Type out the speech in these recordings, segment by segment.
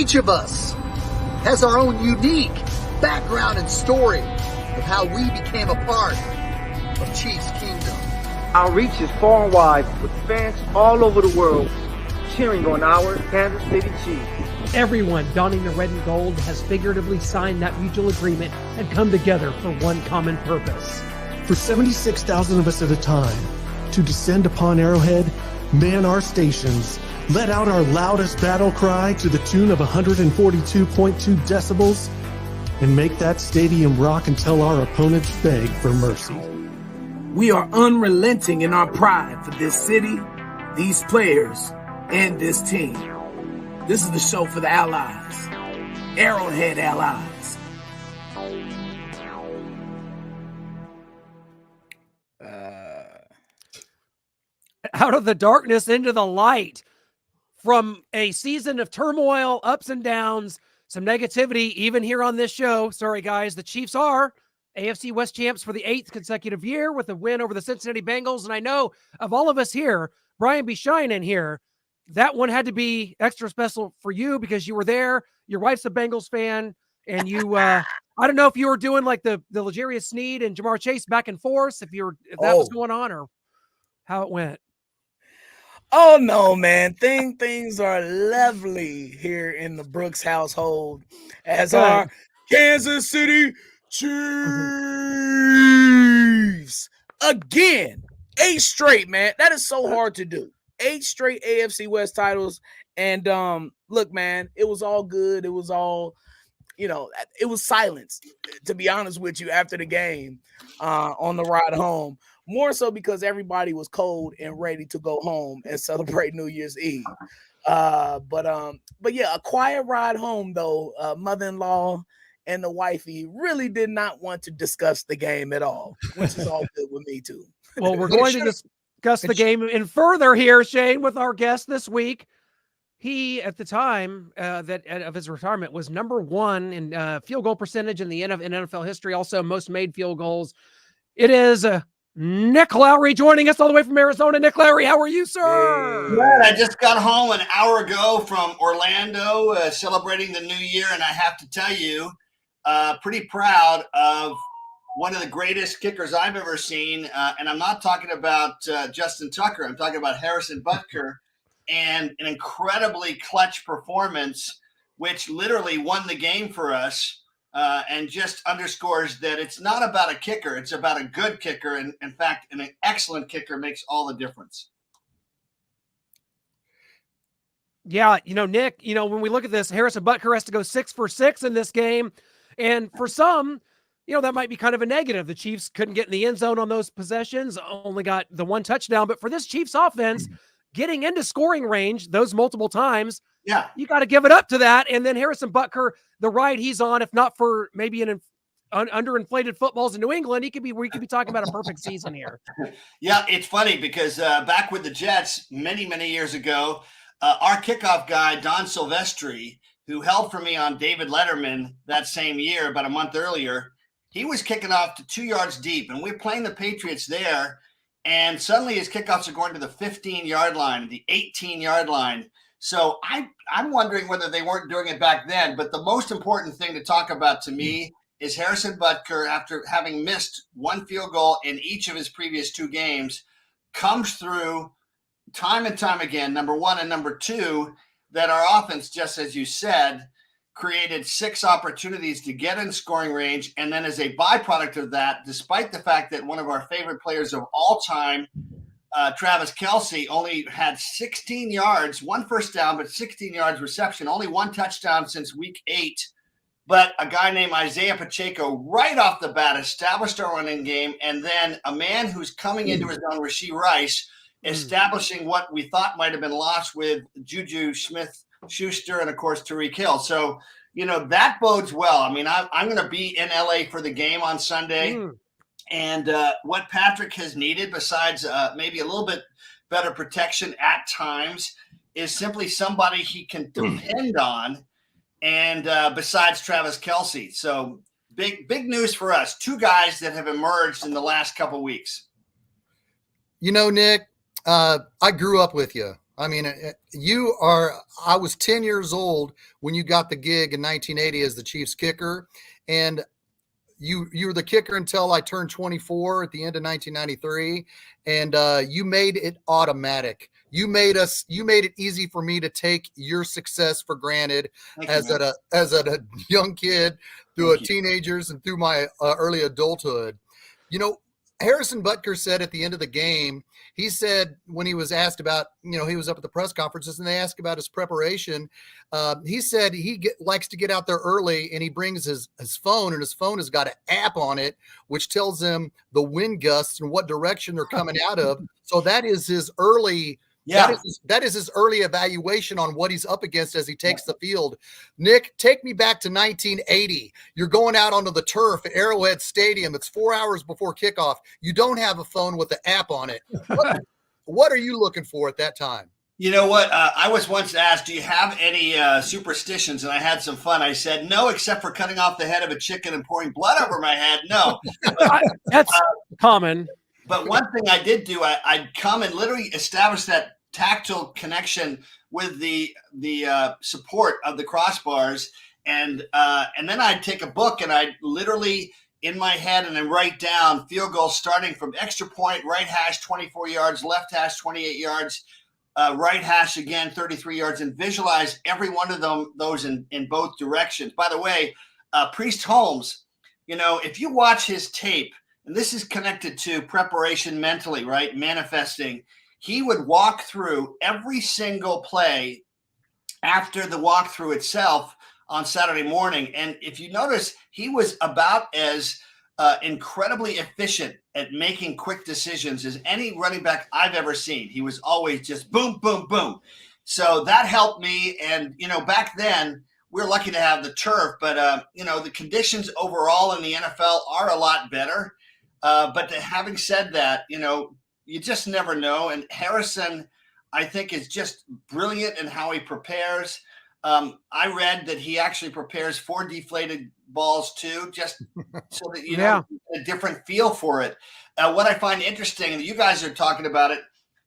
Each of us has our own unique background and story of how we became a part of Chiefs Kingdom. Our reach is far and wide, with fans all over the world cheering on our Kansas City Chiefs. Everyone donning the red and gold has figuratively signed that mutual agreement and come together for one common purpose. For 76,000 of us at a time, to descend upon Arrowhead, man our stations, let out our loudest battle cry to the tune of 142.2 decibels, and make that stadium rock until our opponents beg for mercy. We are unrelenting in our pride for this city, these players, and this team. This is the show for the Allies, Arrowhead Allies. Out of the darkness into the light, from a season of turmoil, ups and downs, some negativity, even here on this show. Sorry, guys, the Chiefs are AFC West champs for the 8th consecutive year with a win over the Cincinnati Bengals. And I know of all of us here, Brian B. Shine in here, that one had to be extra special for you because you were there. Your wife's a Bengals fan, and you, I don't know if you were doing like the L'Jarius Sneed and Jamar Chase back and forth, if that was going on or how it went. Oh no, man! Things are lovely here in the Brooks household as our Kansas City Chiefs again, 8 straight, man. That is so hard to do. 8 straight AFC West titles, and look, man, it was all good. It was all, it was silence, to be honest with you, after the game on the ride home. More so because everybody was cold and ready to go home and celebrate New Year's Eve. But yeah, a quiet ride home though. Mother-in-law and the wifey really did not want to discuss the game at all, which is all good with me too. Well, we're going to discuss the game in further here, Shane, with our guest this week. He, at the time of his retirement, was number 1 in field goal percentage in the NFL history. Also, most made field goals. It is Nick Lowery joining us all the way from Arizona. Nick Lowery, how are you, sir? Good. I just got home an hour ago from Orlando celebrating the new year, and I have to tell you, pretty proud of one of the greatest kickers I've ever seen. And I'm not talking about Justin Tucker. I'm talking about Harrison Butker, and an incredibly clutch performance, which literally won the game for us. And just underscores that it's not about a kicker. It's about a good kicker. And in fact, an excellent kicker makes all the difference. Yeah. Nick, when we look at this, Harrison Butker has to go 6 for 6 in this game. And for some, that might be kind of a negative. The Chiefs couldn't get in the end zone on those possessions, only got the 1 touchdown. But for this Chiefs offense, getting into scoring range those multiple times, yeah, you got to give it up to that. And then Harrison Butker, the ride he's on, if not for maybe an underinflated footballs in New England, we could be talking about a perfect season here. Yeah, it's funny because back with the Jets many, many years ago, our kickoff guy, Don Silvestri, who held for me on David Letterman that same year, about a month earlier, he was kicking off to 2 yards deep, and we're playing the Patriots there, and suddenly his kickoffs are going to the 15-yard line, the 18-yard line. So I'm wondering whether they weren't doing it back then. But the most important thing to talk about to me is Harrison Butker, after having missed 1 field goal in each of his previous 2 games, comes through time and time again, number 1 and number 2, that our offense, just as you said, created 6 opportunities to get in scoring range. And then as a byproduct of that, despite the fact that one of our favorite players of all time, Travis Kelce, only had 16 yards, 1 first down, but 16 yards reception, only 1 touchdown since week 8. But a guy named Isaiah Pacheco right off the bat established our running game. And then a man who's coming into his own, Rashee Rice, establishing what we thought might have been lost with Juju Smith-Schuster and, of course, Tyreek Hill. So, that bodes well. I mean, I'm going to be in LA for the game on Sunday. And what Patrick has needed, besides maybe a little bit better protection at times, is simply somebody he can depend on. And besides Travis Kelce. So big news for us. 2 guys that have emerged in the last couple weeks. Nick, I grew up with you. I mean, I was 10 years old when you got the gig in 1980 as the Chiefs kicker. And you were the kicker until I turned 24 at the end of 1993. And you made it automatic. You made it easy for me to take your success for granted as a young kid through teenagers and through my early adulthood. You know, Harrison Butker said at the end of the game, he said when he was asked about, he was up at the press conferences and they asked about his preparation. He said he likes to get out there early and he brings his phone, and his phone has got an app on it, which tells him the wind gusts and what direction they're coming out of. So that is his early That is his early evaluation on what he's up against as he takes the field. Nick, take me back to 1980. You're going out onto the turf at Arrowhead Stadium. It's 4 hours before kickoff. You don't have a phone with the app on it. What are you looking for at that time? You know what? I was once asked, do you have any superstitions? And I had some fun. I said, no, except for cutting off the head of a chicken and pouring blood over my head. No. That's common. But one thing I did do, I'd come and literally establish that tactile connection with the support of the crossbars, and then I'd take a book and I'd literally in my head and then write down field goals starting from extra point, right hash 24 yards, left hash 28 yards, right hash again 33 yards, and visualize every one of those in both directions. By the way, Priest Holmes, if you watch his tape, and this is connected to preparation mentally, right? Manifesting. He would walk through every single play after the walkthrough itself on Saturday morning. And if you notice, he was about as incredibly efficient at making quick decisions as any running back I've ever seen. He was always just boom, boom, boom. So that helped me. And, back then, we're lucky to have the turf, but, the conditions overall in the NFL are a lot better. But having said that, you just never know. And Harrison, I think, is just brilliant in how he prepares. I read that he actually prepares for deflated balls too, just so that get a different feel for it. What I find interesting, and you guys are talking about it,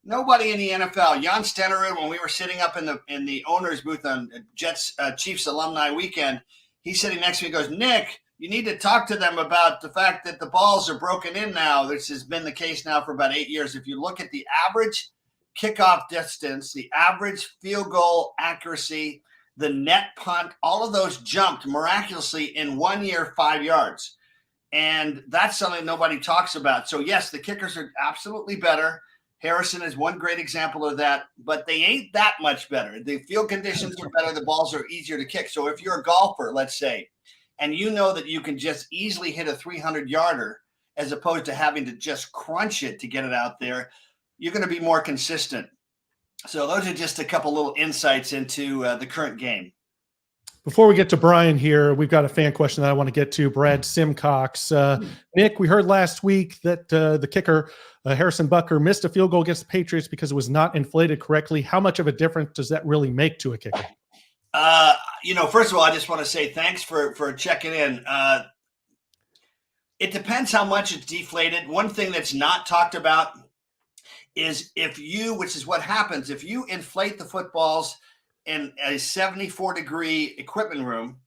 nobody in the NFL, Jan Stenerud, when we were sitting up in the owner's booth on Jets Chiefs alumni weekend, he's sitting next to me, goes, Nick, you need to talk to them about the fact that the balls are broken in now. This has been the case now for about 8 years. If you look at the average kickoff distance, the average field goal accuracy, the net punt, all of those jumped miraculously in 1 year, 5 yards. And that's something nobody talks about. So, yes, the kickers are absolutely better. Harrison is one great example of that, but they ain't that much better. The field conditions are better. The balls are easier to kick. So if you're a golfer, let's say, and you know that you can just easily hit a 300-yarder as opposed to having to just crunch it to get it out there, you're going to be more consistent. So those are just a couple little insights into the current game. Before we get to Brian here, we've got a fan question that I want to get to. Brad Simcox. Nick, we heard last week that the kicker, Harrison Butker, missed a field goal against the Patriots because it was not inflated correctly. How much of a difference does that really make to a kicker? First of all, I just want to say thanks for checking in. It depends how much it's deflated. One thing that's not talked about is which is what happens, if you inflate the footballs in a 74-degree equipment room,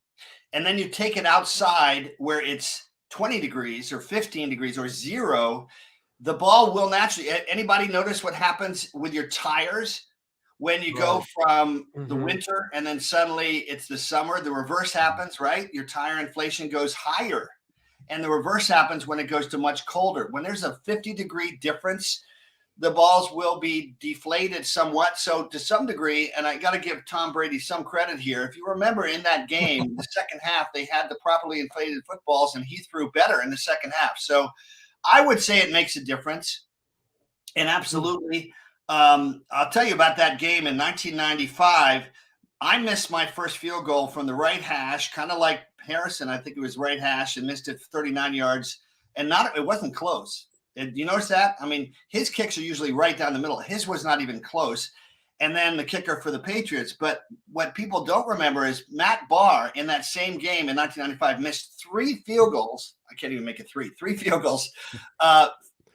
and then you take it outside where it's 20 degrees or 15 degrees or 0, the ball will naturally, anybody notice what happens with your tires? When you go from the winter and then suddenly it's the summer, the reverse happens, right? Your tire inflation goes higher. And the reverse happens when it goes to much colder. When there's a 50-degree difference, the balls will be deflated somewhat. So to some degree, and I got to give Tom Brady some credit here. If you remember in that game, the second half, they had the properly inflated footballs and he threw better in the second half. So I would say it makes a difference. And absolutely, I'll tell you about that game in 1995. I missed my first field goal from the right hash, kind of like Harrison. I think it was right hash, and missed it 39 yards. And it wasn't close. Did you notice that? I mean, his kicks are usually right down the middle. His was not even close. And then the kicker for the Patriots. But what people don't remember is Matt Barr in that same game in 1995 missed 3 field goals. I can't even make it 3 field goals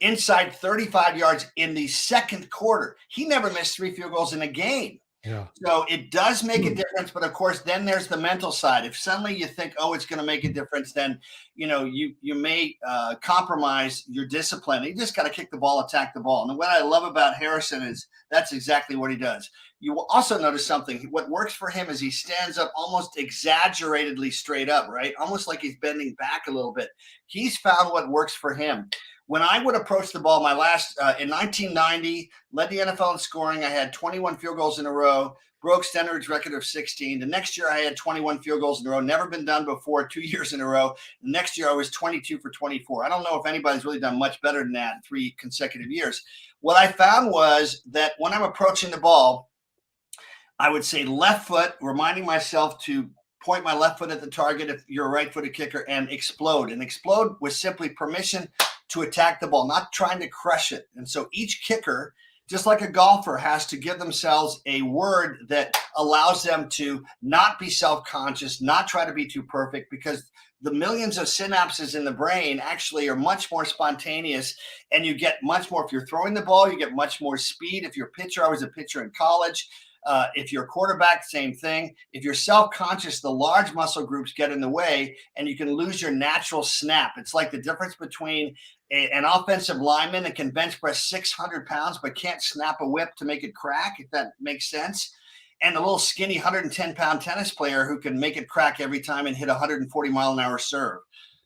inside 35 yards in the second quarter. He never missed 3 field goals in a game. Yeah. So it does make a difference, but of course, then there's the mental side. If suddenly you think, oh, it's going to make a difference, then you may compromise your discipline. You just got to kick the ball, attack the ball. And what I love about Harrison is that's exactly what he does. You will also notice something. What works for him is he stands up almost exaggeratedly straight up, right? Almost like he's bending back a little bit. He's found what works for him. When I would approach the ball, my last in 1990, led the NFL in scoring. I had 21 field goals in a row, broke Stenard's record of 16. The next year, I had 21 field goals in a row, never been done before, 2 years in a row. The next year, I was 22 for 24. I don't know if anybody's really done much better than that in 3 consecutive years. What I found was that when I'm approaching the ball, I would say left foot, reminding myself to point my left foot at the target if you're a right-footed kicker, and explode. And explode was simply permission to attack the ball, not trying to crush it. And so each kicker, just like a golfer, has to give themselves a word that allows them to not be self-conscious, not try to be too perfect, because the millions of synapses in the brain actually are much more spontaneous, and you get much more. If you're throwing the ball, you get much more speed. If you're a pitcher, I was a pitcher in college. If you're a quarterback, same thing. If you're self-conscious, the large muscle groups get in the way and you can lose your natural snap. It's like the difference between an offensive lineman that can bench press 600 pounds but can't snap a whip to make it crack, if that makes sense, and a little skinny 110-pound tennis player who can make it crack every time and hit a 140-mile-an-hour serve.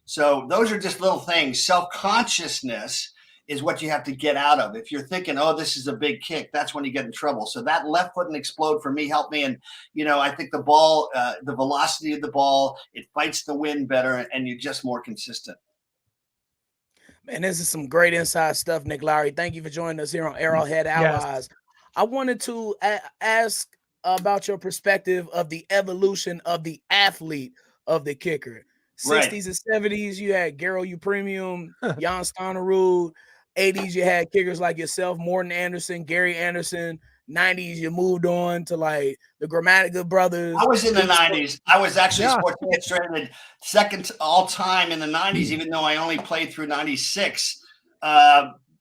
So those are just little things. Self-consciousness is what you have to get out of. If you're thinking, oh, this is a big kick, that's when you get in trouble. So that left foot and explode for me helped me. And, I think the ball, the velocity of the ball, it fights the wind better, and you're just more consistent. Man, this is some great inside stuff, Nick Lowery. Thank you for joining us here on Arrowhead Allies. Yes. I wanted to ask about your perspective of the evolution of the athlete of the kicker. 60s and 70s, you had Garo U Premium, Jan Stonerud. 80s, you had kickers like yourself, Morton Anderson, Gary Anderson. 90s, you moved on to like the Grammatica brothers. I was in the 90s. I was actually Sports Illustrated second all time in the 90s, even though I only played through 96.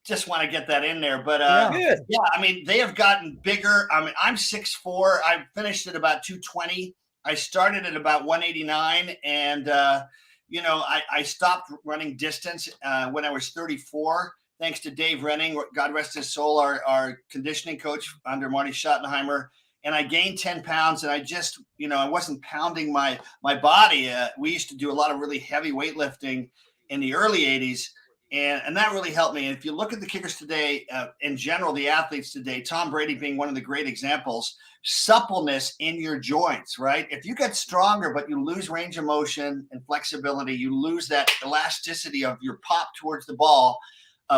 Just want to get that in there. But yeah, I mean, they have gotten bigger. I mean, I'm 6'4". I finished at about 220. I started at about 189. And, I stopped running distance when I was 34. Thanks to Dave Renning, God rest his soul, our conditioning coach under Marty Schottenheimer. And I gained 10 pounds, and I just, I wasn't pounding my body. We used to do a lot of really heavy weightlifting in the early 80s, and that really helped me. And if you look at the kickers today, in general, the athletes today, Tom Brady being one of the great examples, suppleness in your joints, right? If you get stronger, but you lose range of motion and flexibility, you lose that elasticity of your pop towards the ball,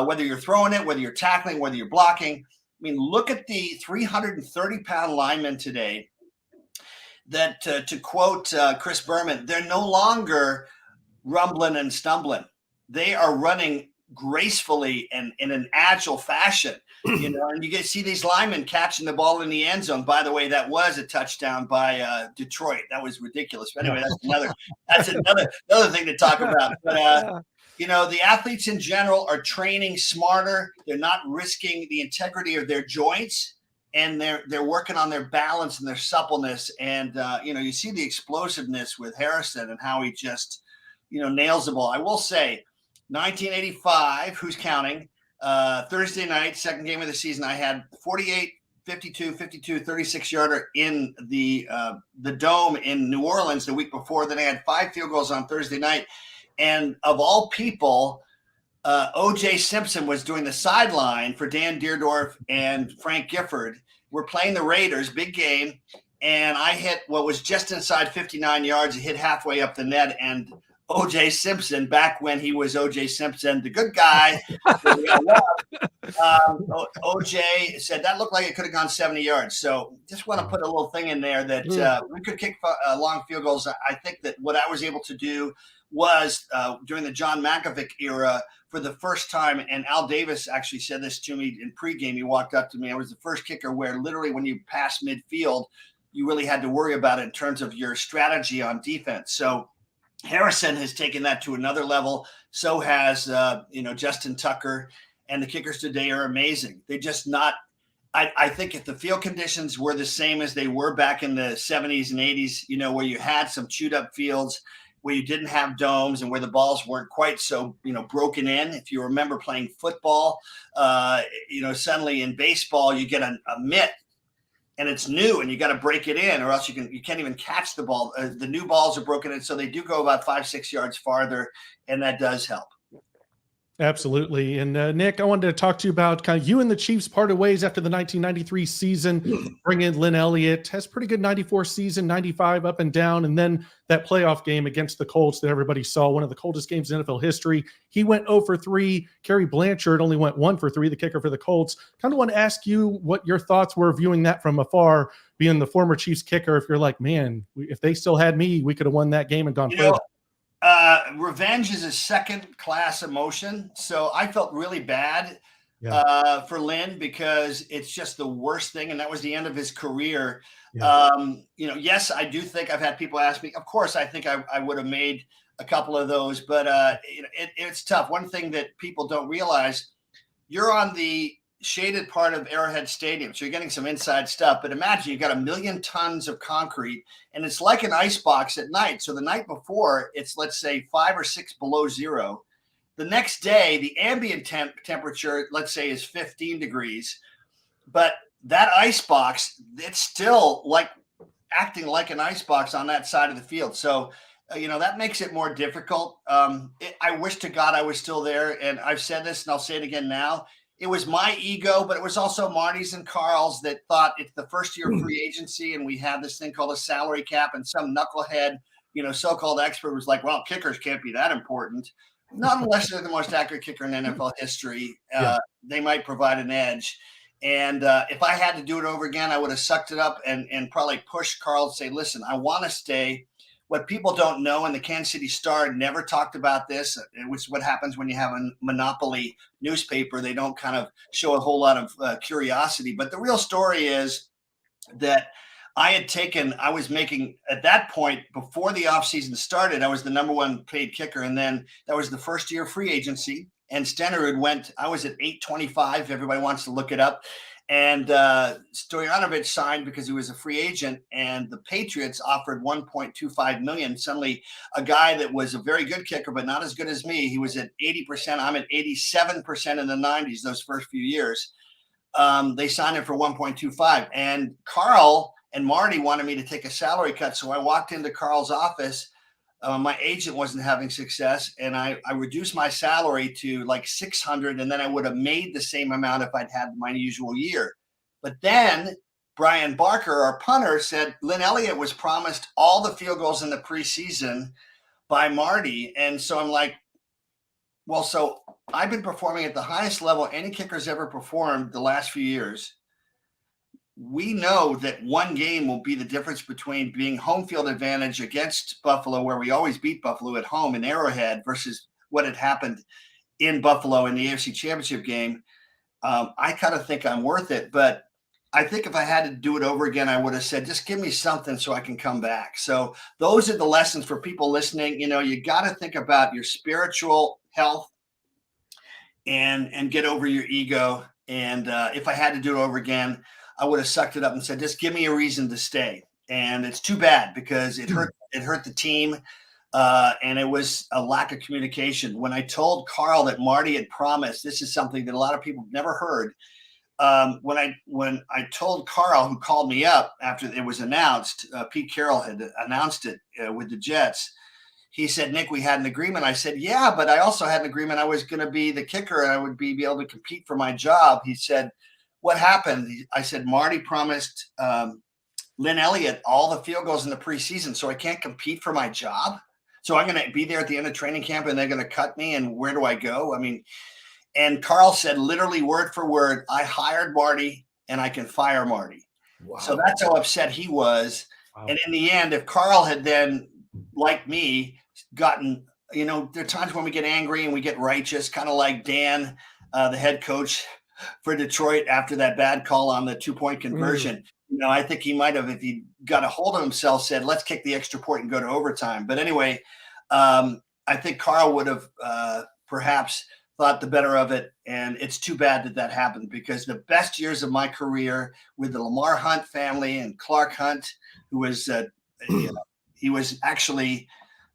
whether you're throwing it, whether you're tackling, whether you're blocking. I mean, look at the 330-pound linemen today that, to quote Chris Berman, they're no longer rumbling and stumbling. They are running gracefully and in an agile fashion, and you get to see these linemen catching the ball in the end zone. By the way, that was a touchdown by Detroit. That was ridiculous. But anyway, that's another thing to talk about. But the athletes in general are training smarter. They're not risking the integrity of their joints, and they're working on their balance and their suppleness. And, you see the explosiveness with Harrison and how he just, nails the ball. I will say 1985, who's counting, Thursday night, second game of the season, I had 48, 52, 36-yarder in the Dome in New Orleans the week before. Then I had 5 field goals on Thursday night. And of all people, O.J. Simpson was doing the sideline for Dan Deerdorf and Frank Gifford. We're playing the Raiders, big game, and I hit what was just inside 59 yards. It hit halfway up the net, and O.J. Simpson, back when he was O.J. Simpson, the good guy, O.J. said that looked like it could have gone 70 yards. So just want to put a little thing in there that we could kick long field goals. I think that what I was able to do was during the John Malkovich era for the first time, and Al Davis actually said this to me in pregame. He walked up to me. I was the first kicker where literally when you pass midfield, you really had to worry about it in terms of your strategy on defense. So Harrison has taken that to another level. So has, Justin Tucker. and the kickers today are amazing. They just not. I think if the field conditions were the same as they were back in the 70s and 80s, where you had some chewed up fields, where you didn't have domes and where the balls weren't quite so, broken in. If you remember playing football, suddenly in baseball, you get a mitt and it's new and you got to break it in or else you can't even catch the ball. The new balls are broken in. So they do go about 5-6 yards farther, and that does help. Absolutely. And Nick, I wanted to talk to you about kind of you and the Chiefs parted ways after the 1993 season. Bring in Lynn Elliott, has pretty good 94 season, 95 up and down. And then that playoff game against the Colts that everybody saw, one of the coldest games in NFL history. He went 0 for 3. Kerry Blanchard only went 1 for 3, the kicker for the Colts. Kind of want to ask you what your thoughts were viewing that from afar, being the former Chiefs kicker. If you're like, man, if they still had me, we could have won that game and gone further. Revenge is a second-class emotion, so I felt really bad for Lynn because it's just the worst thing, and that was the end of his career. Yeah. Yes, I do think I've had people ask me. Of course, I think I would have made a couple of those, but it's tough. One thing that people don't realize, you're on the shaded part of Arrowhead Stadium, so you're getting some inside stuff. But imagine you've got 1 million tons of concrete, and it's like an ice box at night. So the night before, it's, let's say, 5 or 6 below zero. The next day, the ambient temperature, let's say, is 15 degrees. But that ice box, it's still like acting like an ice box on that side of the field. So, that makes it more difficult. I wish to God I was still there. And I've said this, and I'll say it again now. It was my ego, but it was also Marty's and Carl's that thought it's the first year of free agency and we have this thing called a salary cap, and some knucklehead, so-called expert was like, well, kickers can't be that important. Not unless they're the most accurate kicker in NFL history. They might provide an edge. And if I had to do it over again, I would have sucked it up and probably pushed Carl to say, listen, I want to stay. What people don't know, and the Kansas City Star never talked about this, which is what happens when you have a monopoly newspaper. They don't kind of show a whole lot of curiosity. But the real story is that I was making, at that point, before the offseason started, I was the number 1 paid kicker. And then that was the first year of free agency. And Stenerud I was at $825. Everybody wants to look it up. And Stoyanovich signed because he was a free agent, and the Patriots offered $1.25 million. Suddenly, a guy that was a very good kicker, but not as good as me, he was at 80%. I'm at 87% in the 90s, those first few years. They signed him for $1.25. And Carl and Marty wanted me to take a salary cut. So I walked into Carl's office. My agent wasn't having success, and I reduced my salary to like $600, and then I would have made the same amount if I'd had my usual year. But then Brian Barker, our punter, said Lynn Elliott was promised all the field goals in the preseason by Marty. And so I'm like, well, so I've been performing at the highest level any kicker's ever performed the last few years. We know that one game will be the difference between being home field advantage against Buffalo, where we always beat Buffalo at home in Arrowhead, versus what had happened in Buffalo in the AFC Championship game. I kind of think I'm worth it, but I think if I had to do it over again, I would have said, just give me something so I can come back. So those are the lessons for people listening. You got to think about your spiritual health and get over your ego. And if I had to do it over again, I would have sucked it up and said, just give me a reason to stay. And it's too bad because it hurt the team. And it was a lack of communication. When I told Carl that Marty had promised, this is something that a lot of people have never heard. When I told Carl, who called me up after it was announced, Pete Carroll had announced it with the Jets. He said, Nick, we had an agreement. I said, yeah, but I also had an agreement I was going to be the kicker and I would be able to compete for my job. He said, what happened? I said, Marty promised Lynn Elliott all the field goals in the preseason, so I can't compete for my job. So I'm going to be there at the end of training camp and they're going to cut me, and where do I go? I mean, and Carl said literally word for word, I hired Marty and I can fire Marty. Wow. So that's how upset he was. Wow. And in the end, if Carl had then, like me, gotten, there are times when we get angry and we get righteous, kind of like Dan, the head coach for Detroit after that bad call on the 2-point conversion. I think he might have, if he got a hold of himself, said, let's kick the extra point and go to overtime. But anyway, I think Carl would have perhaps thought the better of it. And it's too bad that that happened, because the best years of my career with the Lamar Hunt family and Clark Hunt, who was, he was actually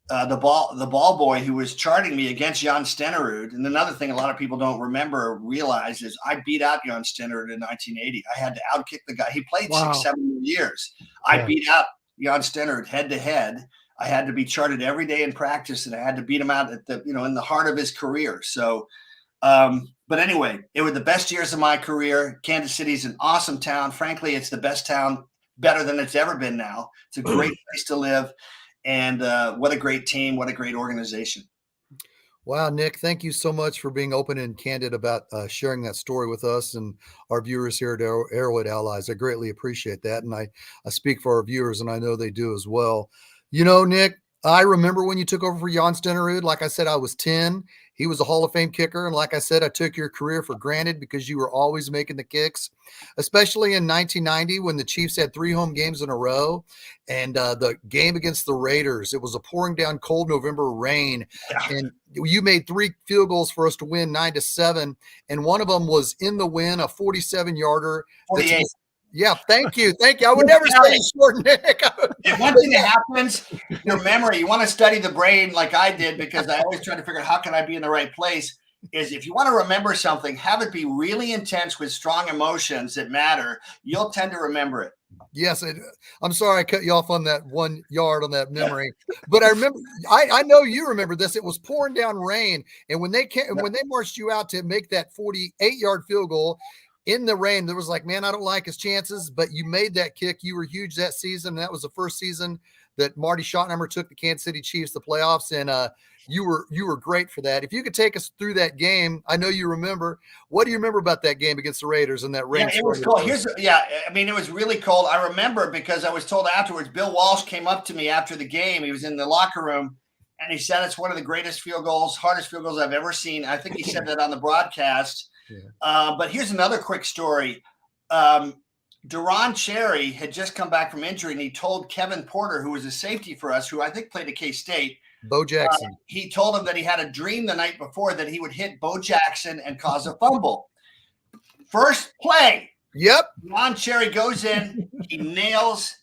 the ball boy who was charting me against Jan Stenerud. And another thing a lot of people don't remember or realize is I beat out Jan Stenerud in 1980. I had to outkick the guy. He played 6-7 years. I beat out Jan Stenerud head to head. I had to be charted every day in practice, and I had to beat him out at the, in the heart of his career. So, but anyway, it was the best years of my career. Kansas City's an awesome town. Frankly, it's the best town, better than it's ever been now. It's a great place to live. And what a great team. What a great organization. Wow, Nick, thank you so much for being open and candid about sharing that story with us and our viewers here at Arrowhead Allies. I greatly appreciate that. And I speak for our viewers, and I know they do as well. Nick, I remember when you took over for Jan Stenerud. Like I said, I was 10. He was a Hall of Fame kicker. And like I said, I took your career for granted because you were always making the kicks, especially in 1990 when the Chiefs had 3 home games in a row. And the game against the Raiders, it was a pouring down cold November rain. Yeah. And you made 3 field goals for us to win 9-7. And one of them was in the win, a 47-yarder. 48. Yeah, thank you. Thank you. I would never say short, Nick. If one thing that happens, your memory, you want to study the brain like I did, because I always try to figure out how can I be in the right place, is if you want to remember something, have it be really intense with strong emotions that matter. You'll tend to remember it. Yes. I'm sorry I cut you off on that 1 yard on that memory, but I remember, I know you remember this. It was pouring down rain. And when they marched you out to make that 48-yard field goal, in the rain, there was like, man, I don't like his chances, but you made that kick. You were huge that season. That was the first season that Marty Schottenheimer took the Kansas City Chiefs to the playoffs, and you were great for that. If you could take us through that game, I know you remember. What do you remember about that game against the Raiders and that rain? Yeah, it was cold. It was really cold. I remember because I was told afterwards. Bill Walsh came up to me after the game. He was in the locker room, and he said it's one of the greatest field goals, hardest field goals I've ever seen. I think he said that on the broadcast. Yeah. But here's another quick story. Duron Cherry had just come back from injury, and he told Kevin Porter, who was a safety for us, who I think played at K-State. Bo Jackson. He told him that he had a dream the night before that he would hit Bo Jackson and cause a fumble. First play. Yep. Duron Cherry goes in. He nails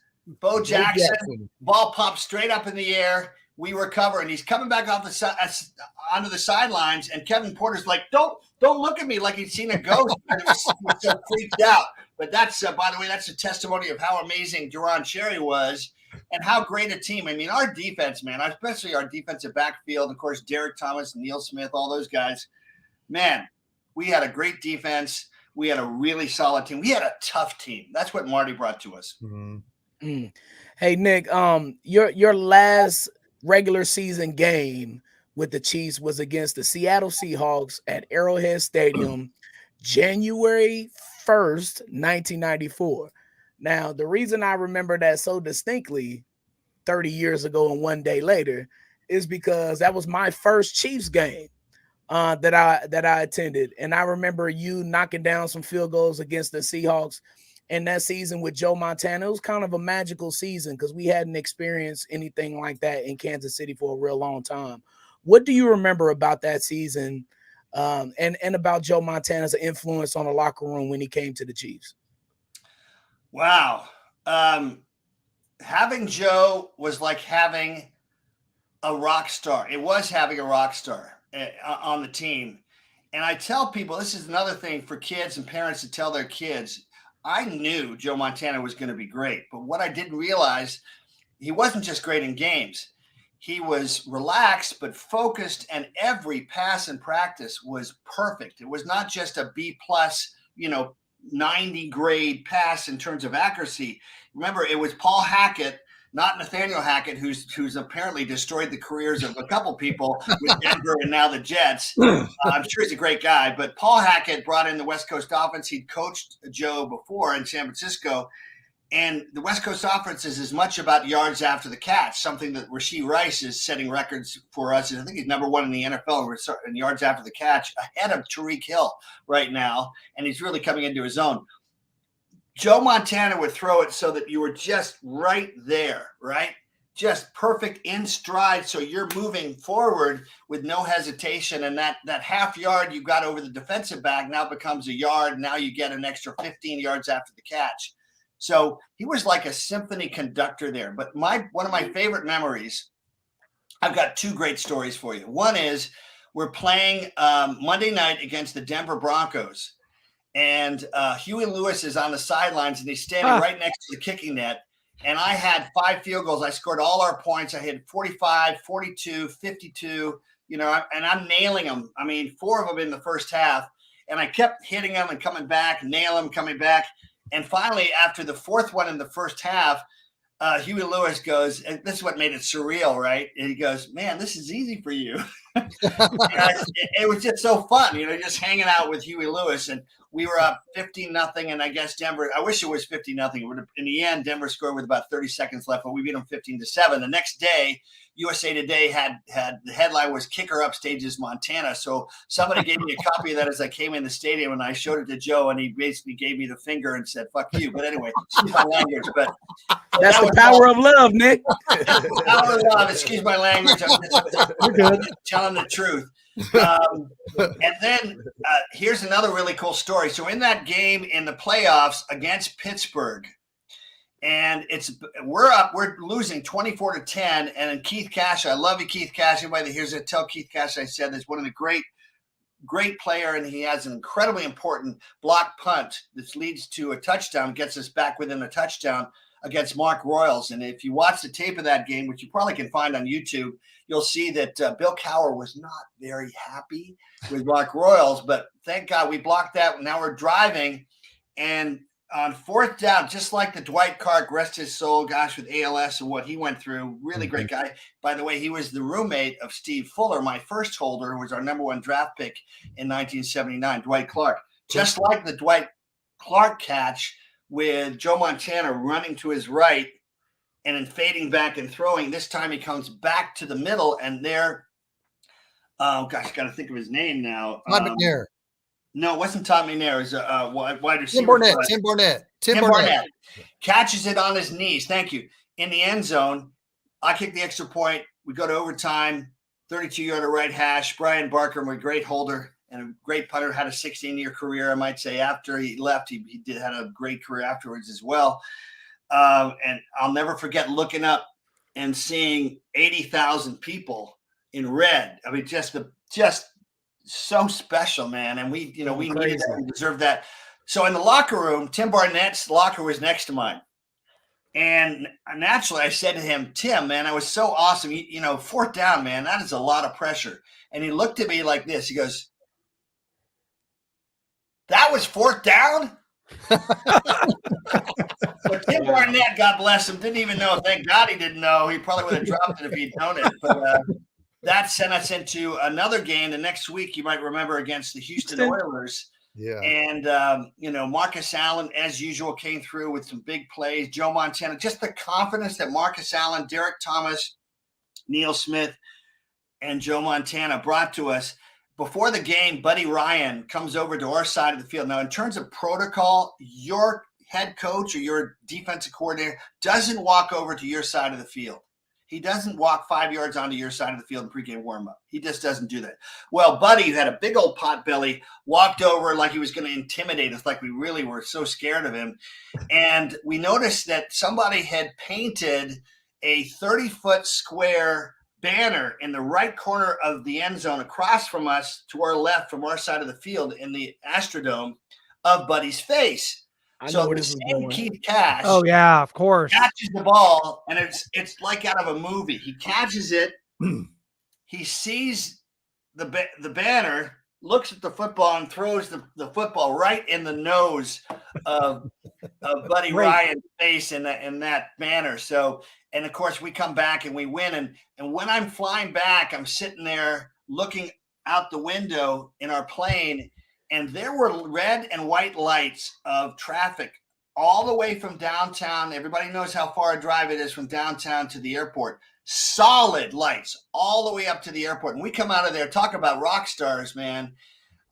Bo Jackson. Ball pops straight up in the air. We recover, and he's coming back off onto the sidelines, and Kevin Porter's like, don't look at me like he'd seen a ghost. And he was so freaked out. But that's, by the way, that's a testimony of how amazing Duron Cherry was and how great a team. I mean, our defense, man, especially our defensive backfield, of course, Derek Thomas, Neil Smith, all those guys, man, we had a great defense. We had a really solid team. We had a tough team. That's what Marty brought to us. Mm-hmm. Hey, Nick, your last regular season game with the Chiefs was against the Seattle Seahawks at Arrowhead Stadium, January 1st, 1994. Now, the reason I remember that so distinctly 30 years ago and 1 day later is because that was my first Chiefs game that I attended. And I remember you knocking down some field goals against the Seahawks in that season with Joe Montana. It was kind of a magical season because we hadn't experienced anything like that in Kansas City for a real long time. What do you remember about that season and about Joe Montana's influence on the locker room when he came to the Chiefs? Wow. Having Joe was like having a rock star. It was having a rock star on the team. And I tell people, this is another thing for kids and parents to tell their kids. I knew Joe Montana was going to be great, but what I didn't realize, he wasn't just great in games. He was relaxed but focused, and every pass in practice was perfect. It was not just a B+, 90 grade pass in terms of accuracy. Remember, it was Paul Hackett, not Nathaniel Hackett, who's apparently destroyed the careers of a couple people with Denver and now the Jets. I'm sure he's a great guy, but Paul Hackett brought in the West Coast offense. He'd coached Joe before in San Francisco, and the West Coast offense is as much about yards after the catch, something that Rashee Rice is setting records for us. And I think he's number 1 in the NFL in yards after the catch, ahead of Tyreek Hill right now, and he's really coming into his own. Joe Montana would throw it so that you were just right there, right? just perfect in stride. So you're moving forward with no hesitation. And that half yard you got over the defensive back now becomes a yard. Now you get an extra 15 yards after the catch. So he was like a symphony conductor there. But one of my favorite memories, I've got two great stories for you. One is we're playing Monday night against the Denver Broncos. And Huey Lewis is on the sidelines and he's standing right next to the kicking net. And I had 5 field goals. I scored all our points. I had 45, 42, 52, and I'm nailing them. I mean, 4 of them in the first half. And I kept hitting them and coming back, nail them, coming back. And finally, after the 4th one in the first half, Huey Lewis goes, and this is what made it surreal, right? And he goes, man, this is easy for you. It was just so fun, just hanging out with Huey Lewis. And we were up 15-0, and I guess Denver, I wish it was 15-0. In the end, Denver scored with about 30 seconds left, but we beat them 15-7. The next day, USA Today had the headline was "Kicker Upstages Montana." So somebody gave me a copy of that as I came in the stadium, and I showed it to Joe, and he basically gave me the finger and said, "Fuck you." But anyway, excuse my language. But that's the power of love, Nick. Power of love. Excuse my language. I'm just telling the truth. And then here's another really cool story. So in that game in the playoffs against Pittsburgh, and we're losing 24-10. And then Keith Cash, I love you, Keith Cash. Anybody that hears it, tell Keith Cash I said this. One of the great player, and he has an incredibly important block punt that leads to a touchdown, gets us back within a touchdown against Mark Royals. And if you watch the tape of that game, which you probably can find on YouTube, you'll see that Bill Cowher was not very happy with Mark Royals, but thank God we blocked that. Now we're driving, and on 4th down, just like the Dwight Clark, rest his soul, gosh, with ALS and what he went through, really great guy. By the way, he was the roommate of Steve Fuller, my first holder, who was our number 1 draft pick in 1979, Dwight Clark. Just like the Dwight Clark catch with Joe Montana running to his right and then fading back and throwing. This time he comes back to the middle, and there, got to think of his name now. Todd McNair. No, it wasn't Todd McNair. It was a wide receiver. Tim Barnett catches it on his knees. Thank you. In the end zone, I kick the extra point. We go to overtime, 32-yard right hash. Brian Barker, my great holder and a great punter, had a 16-year career, I might say. After he left, he had a great career afterwards as well. And I'll never forget looking up and seeing 80,000 people in red. I mean, just so special, man. And we needed that. We deserved that. So in the locker room, Tim Barnett's locker was next to mine. And naturally I said to him, Tim, man, I was so awesome. 4th down, man, that is a lot of pressure. And he looked at me like this. He goes, that was 4th down? But Tim Barnett, God bless him, didn't even know. Thank God he didn't know. He probably would have dropped it if he'd known it. But that sent us into another game the next week, you might remember, against the Houston Oilers. Yeah. And, Marcus Allen, as usual, came through with some big plays. Joe Montana, just the confidence that Marcus Allen, Derek Thomas, Neil Smith, and Joe Montana brought to us. Before the game, Buddy Ryan comes over to our side of the field. Now, in terms of protocol, your head coach or your defensive coordinator doesn't walk over to your side of the field. He doesn't walk 5 yards onto your side of the field in pregame warm-up. He just doesn't do that. Well, Buddy, who had a big old pot belly, walked over like he was going to intimidate us, like we really were so scared of him. And we noticed that somebody had painted a 30-foot square banner in the right corner of the end zone across from us to our left from our side of the field in the Astrodome of Buddy's face. So the same Keith Cash, oh yeah, of course, catches the ball, and it's like out of a movie. He catches it, he sees the banner, looks at the football, and throws the football right in the nose of Buddy Ryan's face in that banner. So, and of course, we come back and we win. And when I'm flying back, I'm sitting there looking out the window in our plane. And there were red and white lights of traffic all the way from downtown. Everybody knows how far a drive it is from downtown to the airport. Solid lights all the way up to the airport. And we come out of there, talk about rock stars, man.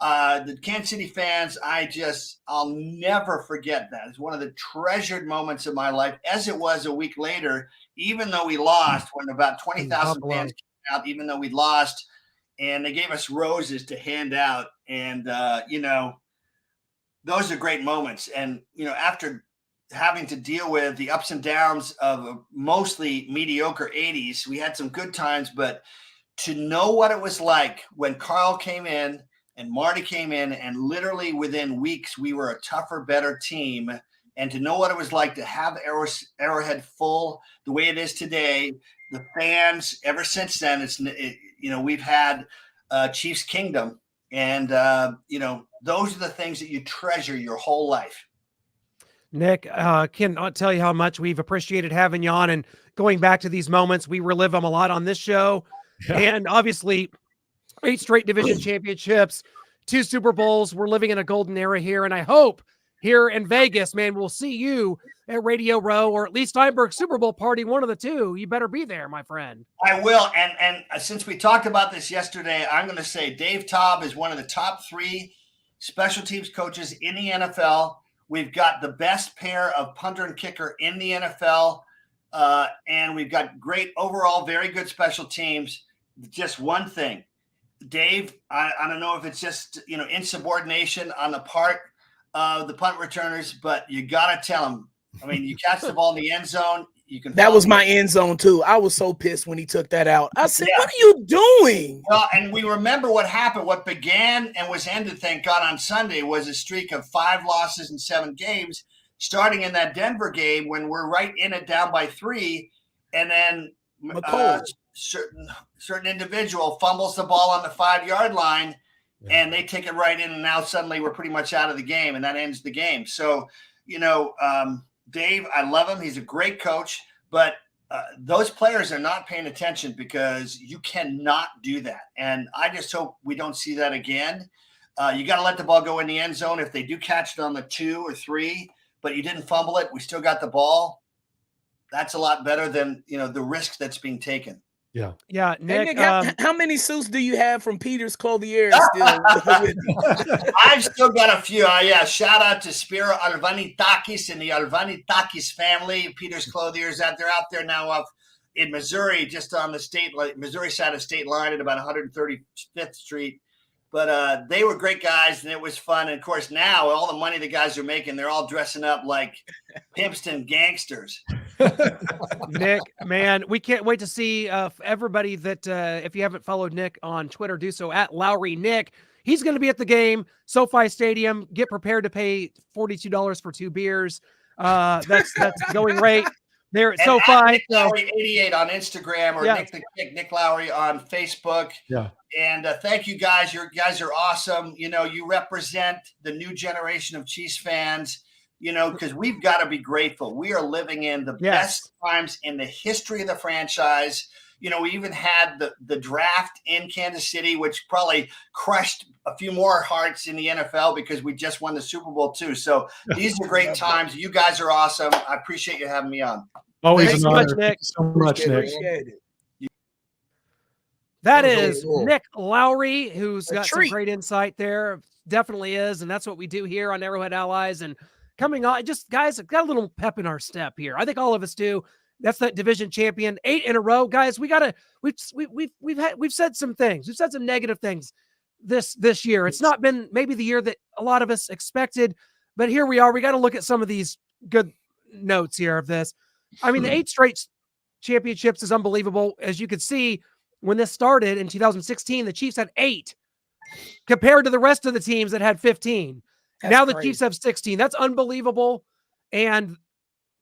The Kansas City fans, I'll never forget that. It's one of the treasured moments of my life, as it was a week later, even though we lost, when about 20,000 fans came out, even though we lost, and they gave us roses to hand out. And, those are great moments. And, after having to deal with the ups and downs of a mostly mediocre 80s, we had some good times, but to know what it was like when Carl came in and Marty came in, and literally within weeks, we were a tougher, better team. And to know what it was like to have Arrowhead full the way it is today, the fans, ever since then, we've had Chiefs Kingdom. And, those are the things that you treasure your whole life. Nick, cannot tell you how much we've appreciated having you on and going back to these moments. We relive them a lot on this show. Yeah. And obviously 8 straight division championships, 2 Super Bowls. We're living in a golden era here. And I hope here in Vegas, man, we'll see you at Radio Row or at least Steinberg Super Bowl party, one of the two. You better be there, my friend. I will. And since we talked about this yesterday, I'm going to say Dave Taub is one of the top 3 special teams coaches in the NFL. We've got the best pair of punter and kicker in the NFL. And we've got great overall, very good special teams. Just one thing, Dave, I don't know if it's just, insubordination on the part of the punt returners, but you got to tell them. I mean, you catch the ball in the end zone. That was my end zone too. I was so pissed when he took that out. I said, What are you doing? Well, and we remember what happened. What began and was ended, thank God, on Sunday was a streak of 5 losses in 7 games, starting in that Denver game when we're right in it down by 3. And then certain individual fumbles the ball on the 5-yard line and they take it right in. And now suddenly we're pretty much out of the game and that ends the game. So, Dave, I love him. He's a great coach, but those players are not paying attention because you cannot do that. And I just hope we don't see that again. You got to let the ball go in the end zone. If they do catch it on the 2 or 3, but you didn't fumble it, we still got the ball. That's a lot better than, the risk that's being taken. Yeah. Yeah. Nick, how many suits do you have from Peter's Clothier still with you? I've still got a few. Shout out to Spiro Alvanitakis and the Alvanitakis family. Peter's Clothiers they're out there now up in Missouri, just on the Missouri side of state line at about 135th Street. But they were great guys and it was fun. And of course, now all the money the guys are making, they're all dressing up like pimps and gangsters. Nick, man, we can't wait to see everybody that if you haven't followed Nick on Twitter, do so at Lowery Nick. He's going to be at the game, SoFi Stadium. Get prepared to pay $42 for 2 beers. That's going rate there at SoFi. Nick Lowery 88 on Instagram or Nick Lowery on Facebook. Yeah. And thank you guys. You guys are awesome. You represent the new generation of Chiefs fans, because we've got to be grateful. We are living in the best times in the history of the franchise. We even had the draft in Kansas City, which probably crushed a few more hearts in the NFL because we just won the Super Bowl too. So these are great times. You guys are awesome. I appreciate you having me on. Always Thanks an honor. so much, Nick. Thank you so much, Nick. Appreciate it. That is Nick Lowery, who's got some treat. great insight there. Definitely is. And that's what we do here on Arrowhead Allies. And coming on, just guys, got a little pep in our step here. I think all of us do. That's that division champion, 8 in a row, guys. We've said some things. We've said some negative things this year. It's not been maybe the year that a lot of us expected, but here we are. We got to look at some of these good notes here of this. I mean, the 8 straight championships is unbelievable. As you could see, when this started in 2016, the Chiefs had 8 compared to the rest of the teams that had 15. Now the Chiefs have 16. That's unbelievable. And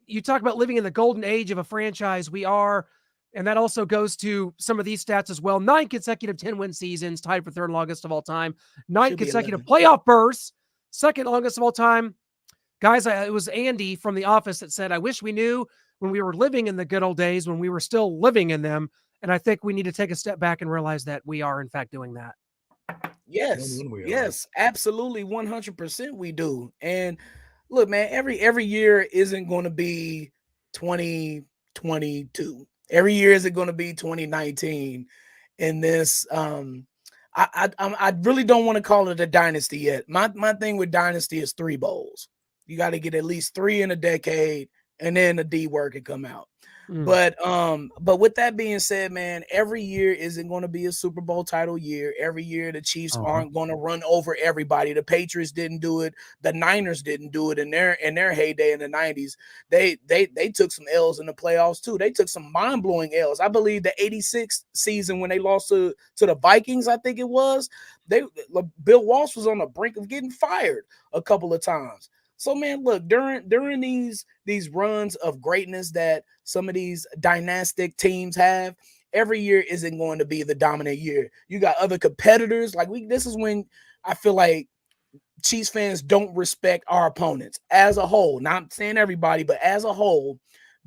you talk about living in the golden age of a franchise. We are. And that also goes to some of these stats as well. 9 consecutive 10-win seasons, tied for 3rd longest of all time. 9 consecutive playoff berths, 2nd longest of all time. Guys, it was Andy from The Office that said, I wish we knew when we were living in the good old days, when we were still living in them. And I think we need to take a step back and realize that we are, in fact, doing that. Yes, absolutely, 100% we do. And look, man, every year isn't going to be 2022. Every year isn't going to be 2019 in this. I really don't want to call it a dynasty yet. My thing with dynasty is 3 bowls. You got to get at least 3 in a decade, and then the D word can come out. But with that being said, man, every year isn't going to be a Super Bowl title year. Every year the Chiefs aren't going to run over everybody. The Patriots didn't do it. The Niners didn't do it in their heyday in the 90s. They took some L's in the playoffs too. They took some mind-blowing L's. I believe the 86 season when they lost to the Vikings, I think it was, Bill Walsh was on the brink of getting fired a couple of times. So, man, look, during these runs of greatness that some of these dynastic teams have, every year isn't going to be the dominant year. You got other competitors. This is when I feel like Chiefs fans don't respect our opponents as a whole. Not saying everybody, but as a whole,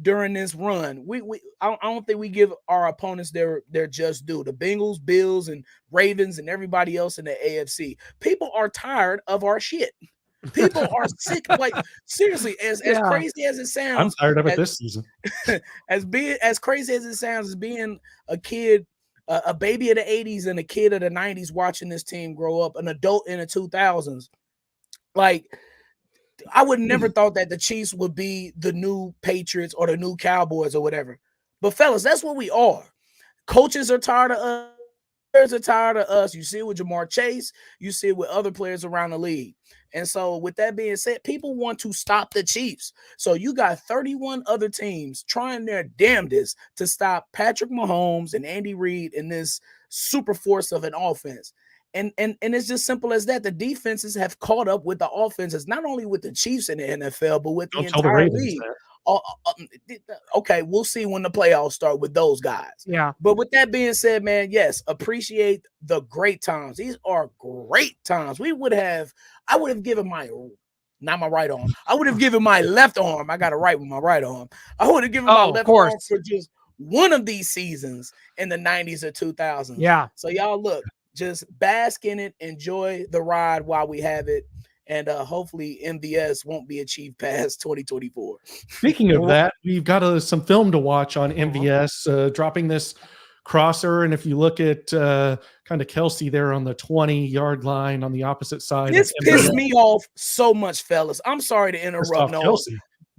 during this run, I don't think we give our opponents their just due. The Bengals, Bills, and Ravens, and everybody else in the AFC. People are tired of our shit. People are sick. Like, seriously, as crazy as it sounds, I'm tired of it this season. as crazy as it sounds, as being a kid, a baby of the 80s and a kid of the 90s watching this team grow up, an adult in the 2000s. Like, I would never thought that the Chiefs would be the new Patriots or the new Cowboys or whatever. But fellas, that's what we are. Coaches are tired of us. Players are tired of us. You see it with Jamar Chase. You see it with other players around the league. And so with that being said, people want to stop the Chiefs. So you got 31 other teams trying their damnedest to stop Patrick Mahomes and Andy Reid in this super force of an offense. And it's just simple as that. The defenses have caught up with the offenses, not only with the Chiefs in the NFL, but with the entire league. Okay, we'll see when the playoffs start with those guys. Yeah. But with that being said, man, yes, appreciate the great times. These are great times. I would have given not my right arm. I would have given my left arm. I got to write with my right arm. I would have given my left arm for just one of these seasons in the 90s or 2000s. Yeah. So y'all look, just bask in it, enjoy the ride while we have it. And hopefully MVS won't be achieved past 2024. Speaking of that, we've got some film to watch on MVS, dropping this crosser. And if you look at kind of Kelsey there on the 20-yard line on the opposite side. This pissed me off so much, fellas. I'm sorry to interrupt, Noah,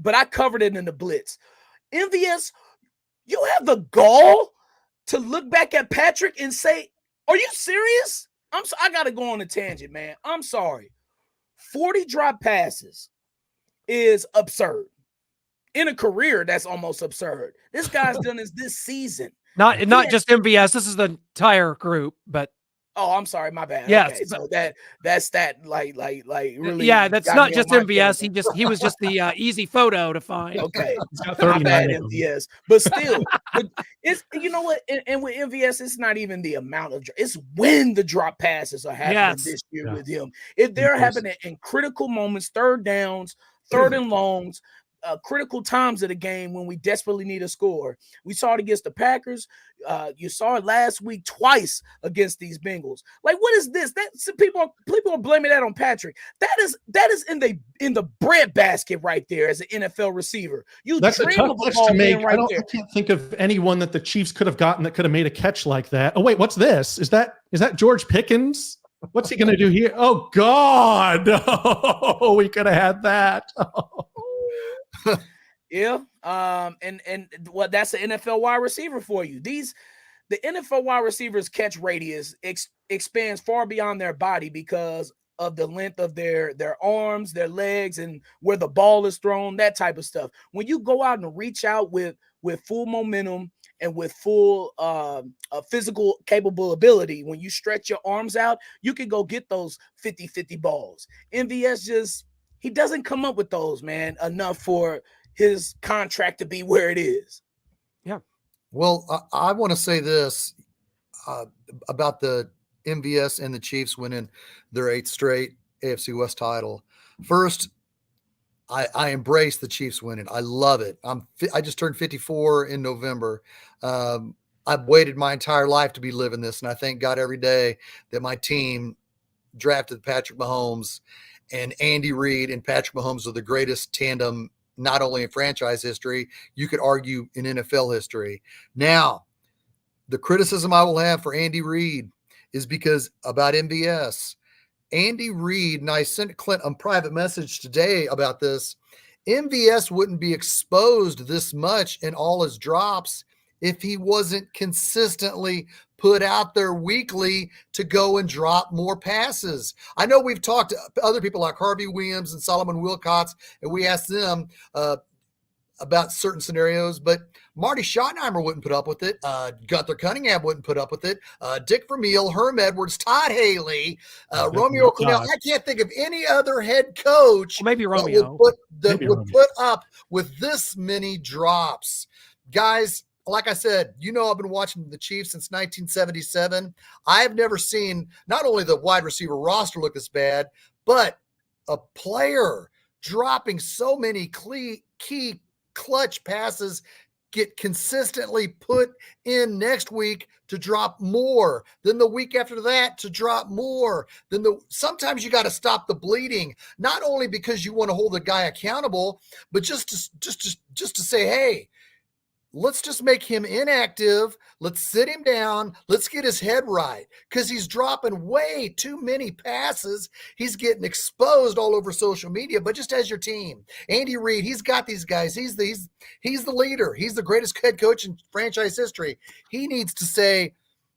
but I covered it in the blitz. MVS, you have the gall to look back at Patrick and say, are you serious? I got to go on a tangent, man. I'm sorry. 40 drop passes is absurd. In a career, that's almost absurd. This guy's done this season. Not just MVS. This is the entire group, but oh, I'm sorry, my bad. Yes, okay, so that's like really. Yeah, that's not just MVS. He was just the easy photo to find. Okay, my bad, MVS. But still, it's, you know what? And with MVS, it's not even the amount of, it's when the drop passes are happening this year with him. If they're happening in critical moments, third downs, third and longs, critical times of the game when we desperately need a score. We saw it against the Packers. You saw it last week twice against these Bengals. Like, what is this? People are blaming that on Patrick. That is in the breadbasket right there as an NFL receiver. That's a tough catch to make. I can't think of anyone that the Chiefs could have gotten that could have made a catch like that. Oh wait, what's this? Is that George Pickens? What's he going to do here? Oh God! Oh, we could have had that. Yeah. And what that's the NFL wide receiver for you. The NFL wide receivers catch radius expands far beyond their body because of the length of their arms, their legs, and where the ball is thrown, that type of stuff. When you go out and reach out with full momentum and with full physical capable ability, when you stretch your arms out, you can go get those 50-50 balls. MVS he doesn't come up with those, man, enough for his contract to be where it is. Yeah. Well, I want to say this about the MVS and the Chiefs winning their 8th straight AFC West title. First, I embrace the Chiefs winning. I love it. I just turned 54 in November. I've waited my entire life to be living this, and I thank God every day that my team drafted Patrick Mahomes. And Andy Reid and Patrick Mahomes are the greatest tandem, not only in franchise history, you could argue in NFL history. Now, the criticism I will have for Andy Reid is because about MVS. Andy Reid, and I sent Clint a private message today about this. MVS wouldn't be exposed this much in all his drops if he wasn't consistently put out there weekly to go and drop more passes. I know we've talked to other people like Harvey Williams and Solomon Wilcots, and we asked them about certain scenarios, but Marty Schottenheimer wouldn't put up with it. Gunther Cunningham wouldn't put up with it. Dick Vermeil, Herm Edwards, Todd Haley, Romeo Cornell. I can't think of any other head coach maybe Romeo that would put up with this many drops. Guys, like I said, I've been watching the Chiefs since 1977. I have never seen not only the wide receiver roster look this bad, but a player dropping so many key clutch passes get consistently put in next week to drop more, then the week after that to drop more. Sometimes you got to stop the bleeding, not only because you want to hold the guy accountable, but just to say, hey, let's just make him inactive. Let's sit him down. Let's get his head right, because he's dropping way too many passes. He's getting exposed all over social media. But just as your team, Andy Reid, he's got these guys. He's the leader. He's the greatest head coach in franchise history. He needs to say,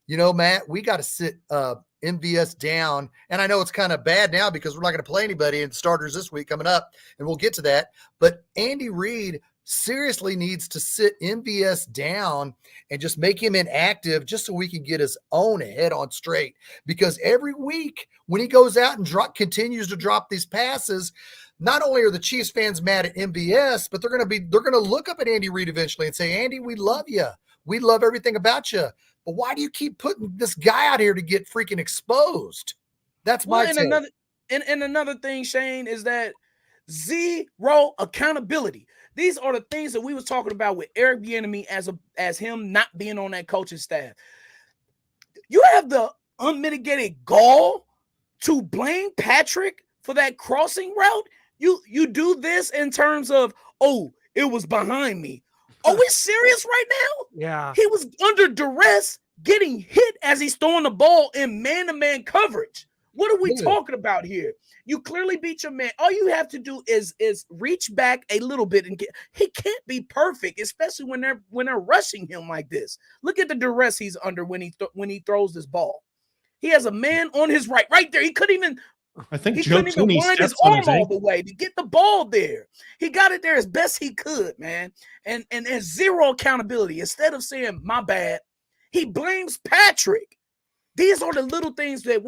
Matt, we got to sit MVS down. And I know it's kind of bad now because we're not going to play anybody in starters this week coming up, and we'll get to that. But Andy Reid seriously needs to sit MVS down and just make him inactive, just so we can get his own head on straight. Because every week when he goes out and continues to drop these passes, not only are the Chiefs fans mad at MVS, but they're going to look up at Andy Reid eventually and say, Andy, we love you. We love everything about you. But why do you keep putting this guy out here to get freaking exposed? That's my take. Another thing, Shane, is that zero accountability. These are the things that we was talking about with Eric Bieniemy as him not being on that coaching staff. You have the unmitigated gall to blame Patrick for that crossing route. You do this in terms of, it was behind me. Are we serious right now? Yeah. He was under duress, getting hit as he's throwing the ball in man-to-man coverage. What are we talking about here? You clearly beat your man. All you have to do is reach back a little bit and he can't be perfect, especially when they're rushing him like this. Look at the duress he's under when he throws this ball. He has a man on his right there. He couldn't even wind his arm all the way to get the ball there. He got it there as best he could, man. And there's zero accountability. Instead of saying my bad, he blames Patrick. These are the little things that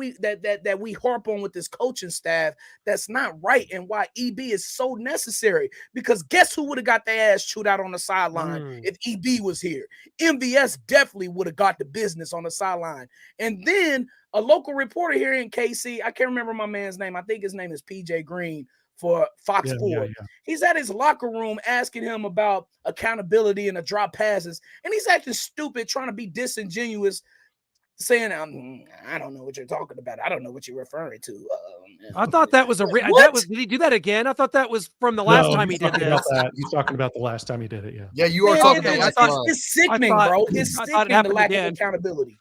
we harp on with this coaching staff that's not right, and why EB is so necessary. Because guess who would have got their ass chewed out on the sideline if EB was here? MVS definitely would have got the business on the sideline. And then a local reporter here in KC, I can't remember my man's name. I think his name is PJ Green for Fox 4. Yeah. He's at his locker room asking him about accountability and the drop passes, and he's acting stupid, trying to be disingenuous, saying, I don't know what you're talking about. I don't know what you're referring to. I thought that was did he do that again? I thought that was from the last time he did this. He's talking about the last time he did it, yeah. Yeah, you are talking about it's sickening, bro. It's sickening, the lack of accountability.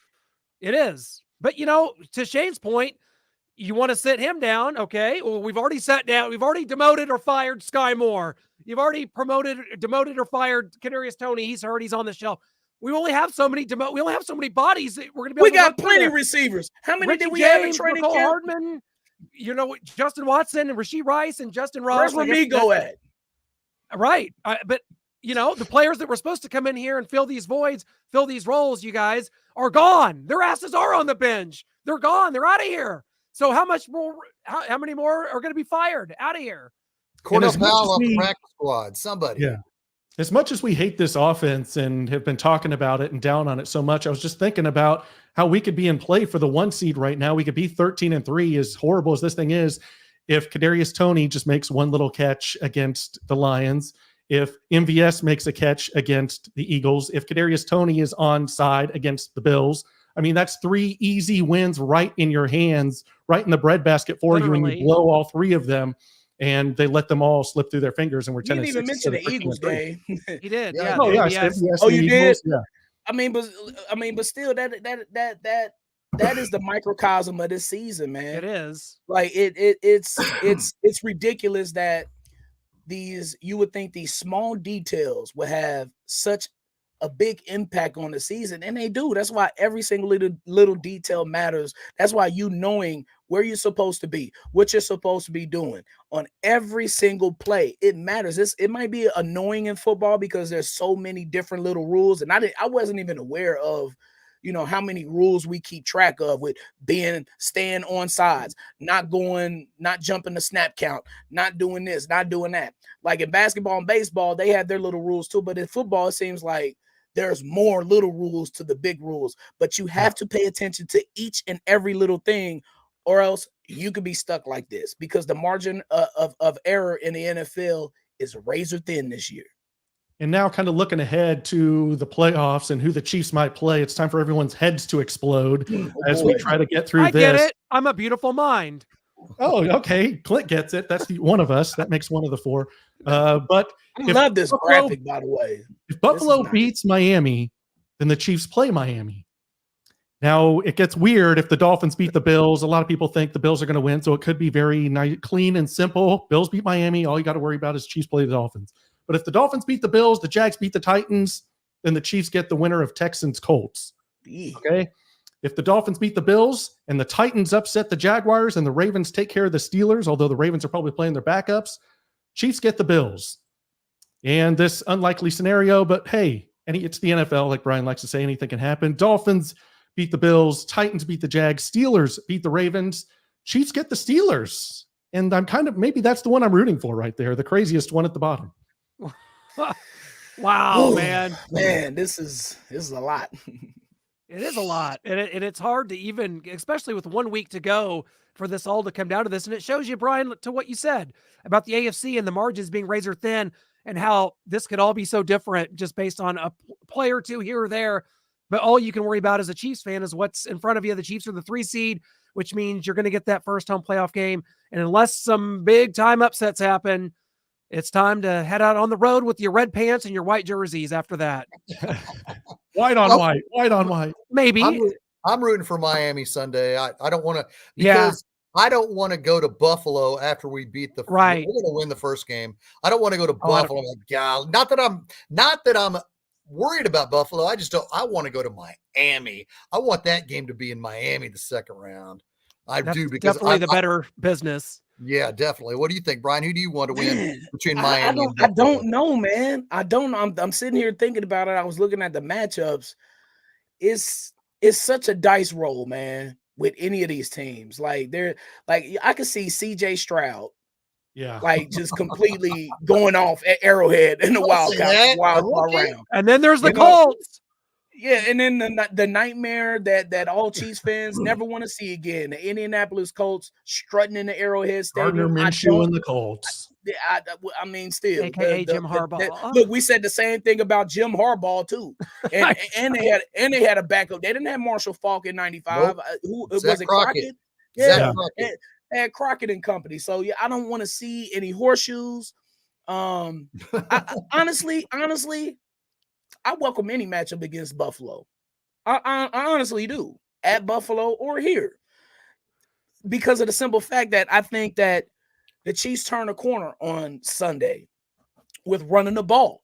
It is. But, to Shane's point, you want to sit him down, okay? Well, we've already sat down. We've already demoted or fired Sky Moore. You've already demoted or fired Kadarius Toney. He's hurt. He's on the shelf. We only have so many we only have so many bodies that we're going to be able to got plenty of receivers. How many did we have in training camp? Hardman, Justin Watson and Rashee Rice and Justin Ross. Where's Ramigo at? Right. But, the players that were supposed to come in here and fill these voids, fill these roles, you guys, are gone. Their asses are on the bench. They're gone. They're out of here. So how many more are going to be fired out of here? Cornell Powell off the practice squad. Somebody. Yeah. As much as we hate this offense and have been talking about it and down on it so much, I was just thinking about how we could be in play for the 1 seed right now. We could be 13-3, as horrible as this thing is, if Kadarius Toney just makes one little catch against the Lions, if MVS makes a catch against the Eagles, if Kadarius Toney is on side against the Bills. I mean, that's 3 easy wins right in your hands, right in the breadbasket for you, and you blow all 3 of them. And they let them all slip through their fingers, and we're 10-6. You didn't even mention the Eagles game. He did. Yeah. Yeah. Oh, you did? Yeah. I mean, but still, that that is the microcosm of this season, man. It is. Like it's ridiculous that you would think these small details would have such a big impact on the season, and they do. That's why every single little detail matters. That's why you knowing where you're supposed to be, what you're supposed to be doing on every single play, it matters. It might be annoying in football because there's so many different little rules, and I wasn't even aware of, how many rules we keep track of with staying on sides, not jumping the snap count, not doing this, not doing that. Like in basketball and baseball, they have their little rules too, but in football, it seems like there's more little rules to the big rules, but you have to pay attention to each and every little thing, or else you could be stuck like this, because the margin of error in the NFL is razor thin this year. And now, kind of looking ahead to the playoffs and who the Chiefs might play, it's time for everyone's heads to explode as we try to get through this. I get it. I'm a beautiful mind. Oh, okay. Clint gets it. That's one of us. That makes one of the four. But I love this graphic, by the way. If Buffalo beats Miami, then the Chiefs play Miami. Now, it gets weird if the Dolphins beat the Bills. A lot of people think the Bills are going to win, so it could be very nice, clean and simple. Bills beat Miami. All you got to worry about is Chiefs play the Dolphins. But if the Dolphins beat the Bills, the Jags beat the Titans, then the Chiefs get the winner of Texans-Colts. Okay? If the Dolphins beat the Bills and the Titans upset the Jaguars and the Ravens take care of the Steelers, although the Ravens are probably playing their backups, Chiefs get the Bills. And this unlikely scenario, but hey, it's the NFL, like Brian likes to say, anything can happen. Dolphins beat the Bills, Titans beat the Jags, Steelers beat the Ravens, Chiefs get the Steelers. And maybe that's the one I'm rooting for right there, the craziest one at the bottom. Wow, man. Man, this is a lot. It is a lot. And it's hard to even, especially with 1 week to go, for this all to come down to this. And it shows you, Brian, to what you said about the AFC and the margins being razor thin and how this could all be so different just based on a player or two here or there. But all you can worry about as a Chiefs fan is what's in front of you. The Chiefs are the 3 seed, which means you're going to get that first home playoff game. And unless some big time upsets happen, it's time to head out on the road with your red pants and your white jerseys after that. White on white. Maybe. I'm rooting for Miami Sunday. I don't want to, because I don't want to go to Buffalo after we beat the right. We're going to win the first game. I don't want to go to Buffalo. Not that I'm worried about Buffalo. I want to go to Miami. I want that game to be in Miami the second round. That's because definitely the better business. Yeah, definitely. What do you think, Brian? Who do you want to win between Miami and Buffalo? I don't know, man. I don't. I'm sitting here thinking about it. I was looking at the matchups. It's such a dice roll, man, with any of these teams. Like I could see CJ Stroud. Yeah. Like just completely going off at Arrowhead in the wild round. And then there's the Colts. Yeah, and then the nightmare that all Chiefs fans never want to see again. The Indianapolis Colts strutting in the Arrowhead Stadium. Gardner Minshew and the Colts. I mean, still. AKA Jim Harbaugh. Look, we said the same thing about Jim Harbaugh, too. And they had a backup. They didn't have Marshall Faulk in 95. Nope. Who was it, Crockett? Yeah. They had Crockett and company. So, yeah, I don't want to see any horseshoes. Honestly, I welcome any matchup against Buffalo. I honestly do, at Buffalo or here, because of the simple fact that I think that the Chiefs turn a corner on Sunday with running the ball.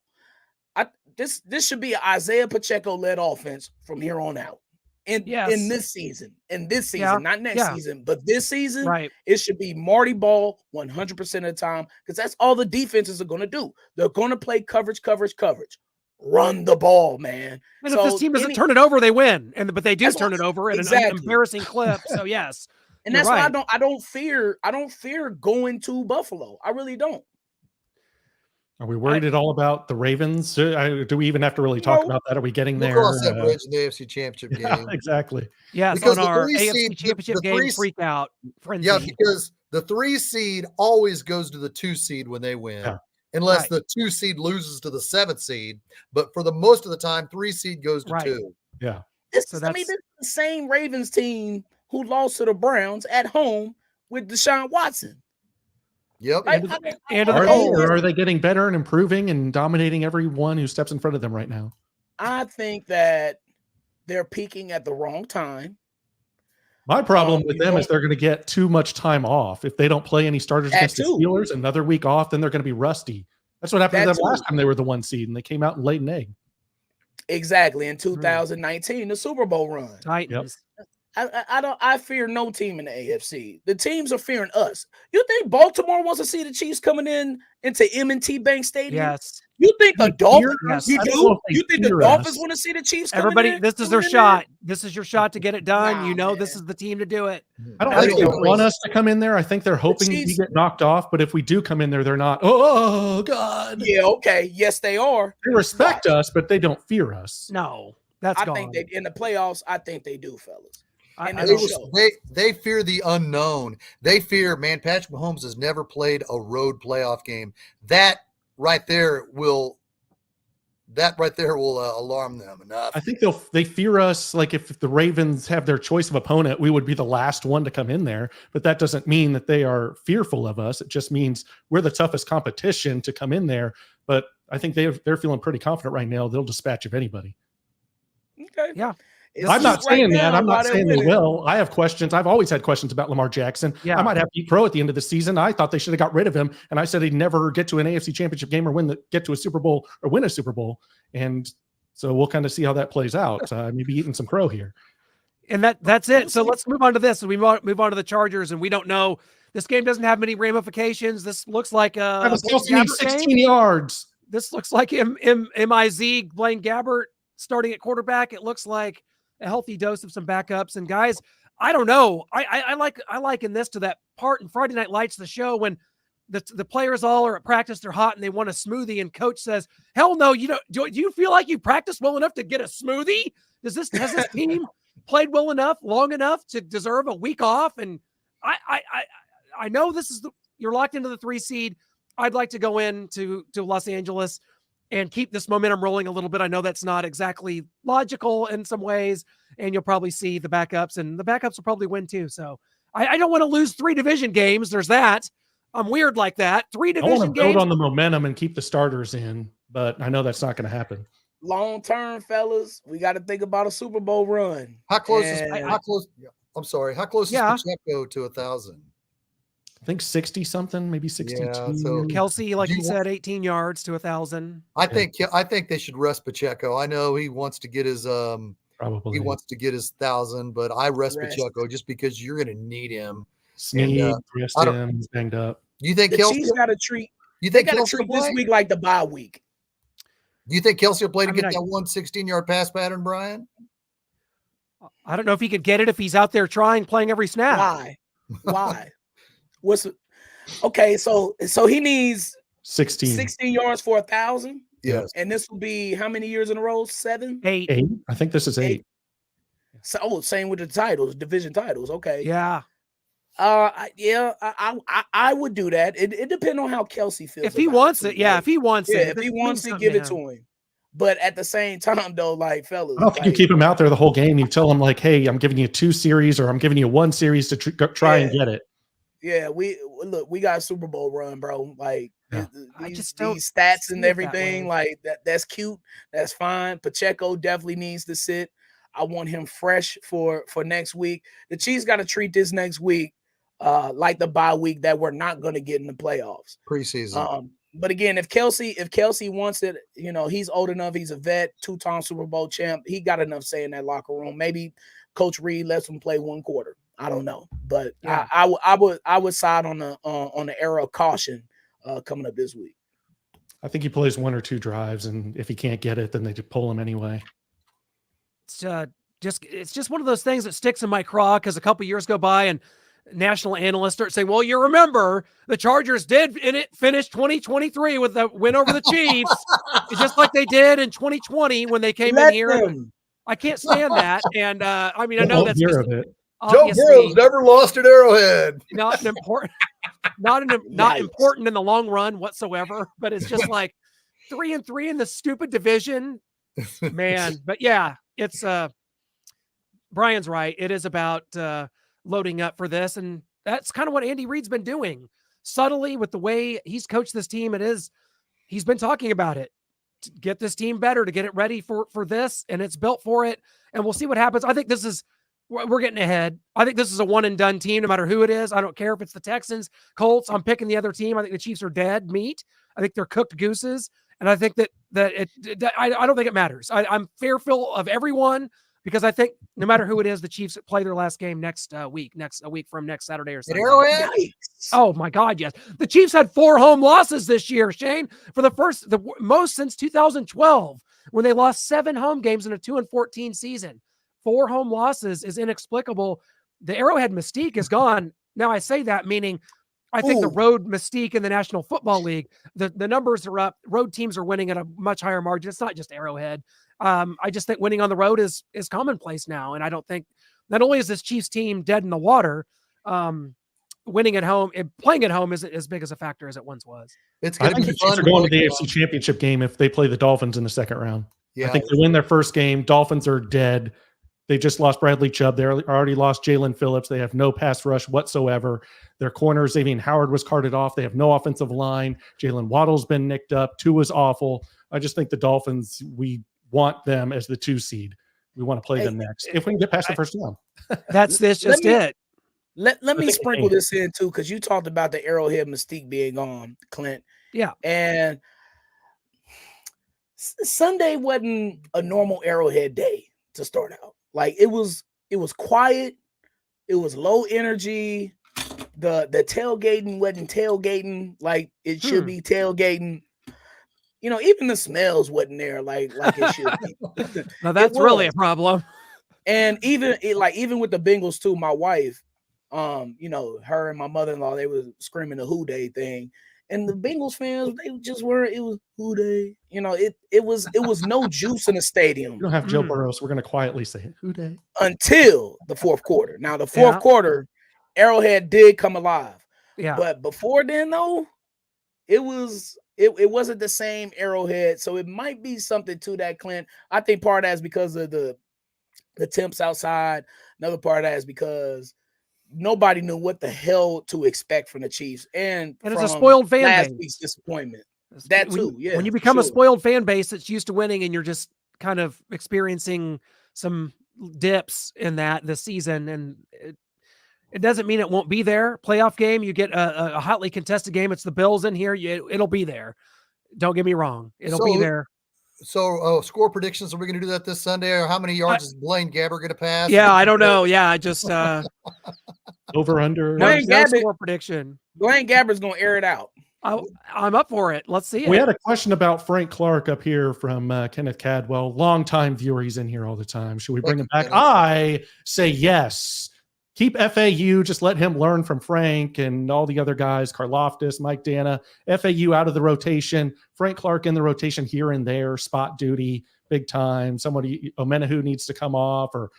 This should be an Isaiah Pacheco-led offense from here on out. In this season, not next season, but this season, right. It should be Marty Ball 100% of the time, because that's all the defenses are going to do. They're going to play coverage. Run the ball, man. And if this team doesn't turn it over, they win. But they do turn it over at an embarrassing clip. So yes. And that's why I don't fear going to Buffalo. I really don't. Are we worried at all about the Ravens? Do we even have to really talk about that? Are we getting there? We'll cross that bridge in the AFC Championship game. Exactly. Yes, because on our AFC Championship game freak out. Frenzy. Yeah, because the 3 seed always goes to the 2 seed when they win. Yeah. Unless the 2 seed loses to the 7th seed, but for the most of the time, 3 seed goes to 2. Yeah. This is the same Ravens team who lost to the Browns at home with Deshaun Watson. Yep. Are they getting better and improving and dominating everyone who steps in front of them right now? I think that they're peaking at the wrong time. My problem with them is they're going to get too much time off. If they don't play any starters against the Steelers, another week off, then they're going to be rusty. That's what happened to them last time they were the 1 seed and they came out and laid an egg. Exactly. In 2019, the Super Bowl run. Titans. I fear no team in the AFC. The teams are fearing us. You think Baltimore wants to see the Chiefs coming into M&T Bank Stadium? Yes. You think the Dolphins? Yes. You think the Dolphins want to see the Chiefs? Everybody, this is their shot. This is your shot to get it done. This is the team to do it. I don't think they want us to come in there. I think they're hoping we get knocked off. But if we do come in there, they're not. Oh God. Yeah. Okay. Yes, they are. They respect us, but they don't fear us. No, that's gone. I think in the playoffs. I think they do, fellas. They fear the unknown. They fear, man, Patrick Mahomes has never played a road playoff game. That right there will alarm them enough. I think they fear us. Like if the Ravens have their choice of opponent, we would be the last one to come in there. But that doesn't mean that they are fearful of us. It just means we're the toughest competition to come in there. But I think they're feeling pretty confident right now. They'll dispatch of anybody. Okay. Yeah. I'm not saying that. I'm not saying they will. I have questions. I've always had questions about Lamar Jackson. Yeah. I might have Pete Pro at the end of the season. I thought they should have got rid of him. And I said he'd never get to an AFC championship game or get to a Super Bowl or win a Super Bowl. And so we'll kind of see how that plays out. Maybe eating some crow here. And that's it. So let's move on to this. We move on to the Chargers, and we don't know. This game doesn't have many ramifications. This looks like a 16 yards. This looks like MIZ Blaine Gabbert starting at quarterback. It looks like a healthy dose of some backups. And guys, I don't know. I liken this to that part in Friday Night Lights, the show, when the players all are at practice, they're hot and they want a smoothie, and coach says, "Hell no, you don't. Do you feel like you practiced well enough to get a smoothie? Has this team played well enough, long enough to deserve a week off?" And I know you're locked into the 3 seed. I'd like to go into Los Angeles and keep this momentum rolling a little bit. I know that's not exactly logical in some ways, and you'll probably see the backups, and the backups will probably win too. So I don't want to lose 3 division games. There's that. I'm weird like that. 3 division games. I want to build on the momentum and keep the starters in, but I know that's not going to happen. Long term, fellas, we got to think about a Super Bowl run. How close is Pacheco to 1,000? I think 60 something, maybe 62. Yeah, so Kelsey, like you said, 18 yards to 1,000. I think they should rest Pacheco. I know he wants to get his 1,000, but I rest Pacheco just because you're going to need him. Sneed, rest him, he's banged up. You think Kelsey's got to treat? You think got to treat this week like the bye week? Do you think Kelsey will play to get that 116-yard pass pattern, Brian? I don't know if he could get it if he's out there playing every snap. Why? Okay, so he needs 16 yards for 1,000. Yes, and this will be how many years in a row? 7, 8. I think this is 8. So same with the titles, division titles. Okay, yeah. I would do that. It depends on how Kelsey feels. If he wants it, if he wants it, if he wants it, give it to him. But at the same time, though, like, fellas, I don't think you keep him out there the whole game. You tell him like, "Hey, I'm giving you 2 series, or I'm giving you 1 series to try and get it." Yeah, we got a Super Bowl run, bro. Like, these stats and everything, like that's cute. That's fine. Pacheco definitely needs to sit. I want him fresh for next week. The Chiefs got to treat this next week like the bye week that we're not going to get in the playoffs. Preseason. But again, if Kelsey wants it, he's old enough. He's a vet, 2-time Super Bowl champ. He got enough say in that locker room. Maybe Coach Reed lets him play 1 quarter. I don't know, but I would side on the era of caution coming up this week. I think he plays 1 or 2 drives, and if he can't get it, then they just pull him anyway. It's just one of those things that sticks in my craw because a couple years go by and national analysts start saying, "Well, you remember the Chargers did finish 2023 with the win over the Chiefs, just like they did in 2020 when they came in here." I can't stand that, and I know that's just, Joe Burrow's never lost at Arrowhead. Not important in the long run whatsoever. But it's just like 3-3 in the stupid division, man. But yeah, it's Brian's right. It is about loading up for this, and that's kind of what Andy Reid's been doing subtly with the way he's coached this team. He's been talking about it to get this team better, to get it ready for this, and it's built for it. And we'll see what happens. I think this is we're getting ahead. I think this is a one and done team, no matter who it is. I don't care if it's the Texans, Colts. I'm picking the other team. I think the Chiefs are dead meat. I think they're cooked gooses. And I think I don't think it matters. I'm fearful of everyone because I think no matter who it is, the Chiefs play their last game next week from next Saturday or Sunday. Arrowhead? Oh my God, yes. The Chiefs had 4 home losses this year, Shane, for the most since 2012 when they lost 7 home games in a 2-14 season. 4 home losses is inexplicable. The Arrowhead mystique is gone. Now I say that meaning I think the road mystique in the National Football League, the numbers are up. Road teams are winning at a much higher margin. It's not just Arrowhead. I just think winning on the road is commonplace now. And I don't think not only is this Chiefs team dead in the water, winning at home and playing at home isn't as big as a factor as it once was. It's going to be the fun. Chiefs are going to the AFC Championship game if they play the Dolphins in the second round. Yeah. I think they win their first game. Dolphins are dead. They just lost Bradley Chubb. They already lost Jalen Phillips. They have no pass rush whatsoever. Their corners, Xavier Howard was carted off. They have no offensive line. Jalen Waddle's been nicked up. Tua's awful. I just think the Dolphins, we want them as the 2 seed. We want to play them next. If we can get past the first round. That's it. Let me sprinkle this in too, because you talked about the Arrowhead mystique being gone, Clint. Yeah. And Sunday wasn't a normal Arrowhead day to start out. Like it was quiet, it was low energy. The tailgating wasn't tailgating like it should be tailgating. You know, even the smells wasn't there like it should be. Now that's really a problem. And even with the Bengals too, my wife, her and my mother-in-law, they was screaming the Who Day thing. And the Bengals fans, they just weren't. It was Who Day. You know, it was no juice in the stadium. We don't have Joe Burrow, so we're going to quietly say it. Who Day? Until the fourth quarter. Now, the fourth quarter, Arrowhead did come alive. Yeah. But before then, though, it wasn't the same Arrowhead. So it might be something to that, Clint. I think part of that is because of the temps outside. Another part of that is because nobody knew what the hell to expect from the Chiefs, and it's a spoiled fan last base. week's disappointment. That too, yeah. When you become a spoiled fan base that's used to winning, and you're just kind of experiencing some dips in that this season, and it doesn't mean it won't be there. Playoff game, you get a hotly contested game. It's the Bills in here. It'll be there. Don't get me wrong. It'll be there. So, score predictions. Are we going to do that this Sunday? Or how many yards is Blaine Gabbert going to pass? Yeah, I don't know. Yeah, I just over under. Blaine Gabbert score prediction. Blaine Gabbert's going to air it out. I'm up for it. Let's see it. We had a question about Frank Clark up here from Kenneth Cadwell. Longtime viewer. He's in here all the time. Should we bring him back? I say yes. Keep FAU. Just let him learn from Frank and all the other guys, Karlaftis, Mike Dana. FAU out of the rotation. Frank Clark in the rotation here and there, spot duty, big time. Somebody, Omenahu needs to come off, or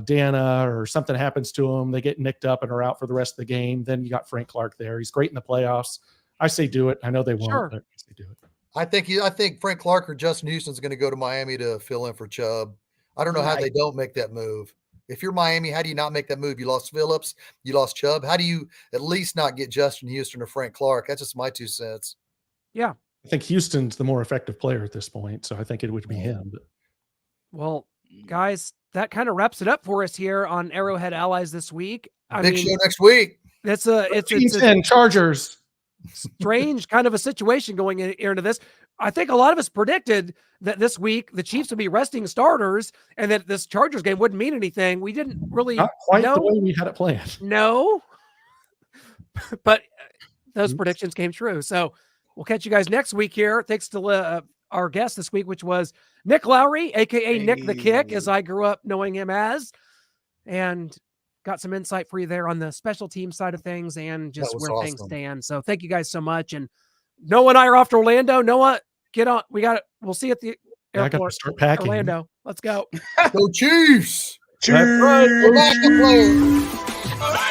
Dana, or something happens to him. They get nicked up and are out for the rest of the game. Then you got Frank Clark there. He's great in the playoffs. I say do it. I know they won't, but I say do it. I think Frank Clark or Justin Houston's going to go to Miami to fill in for Chubb. I don't know how they don't make that move. If you're Miami, how do you not make that move? You lost Phillips, you lost Chubb. How do you at least not get Justin Houston or Frank Clark? That's just my 2 cents. Yeah. I think Houston's the more effective player at this point, so I think it would be him. But. Well, guys, that kind of wraps it up for us here on Arrowhead Allies this week. Big show next week. It's Chargers. Strange kind of a situation going into this. I think a lot of us predicted that this week the Chiefs would be resting starters and that this Chargers game wouldn't mean anything. We didn't really not quite the way we had it planned. No, but those predictions came true. So we'll catch you guys next week here. Thanks to our guest this week, which was Nick Lowery, aka Nick the Kick, as I grew up knowing him as, and got some insight for you there on the special team side of things and just where things stand. So thank you guys so much. And Noah and I are off to Orlando. Noah, get on. We'll see you at the airport. I got to start packing. Orlando. Let's go. Go Chiefs. Chiefs. We're back to play.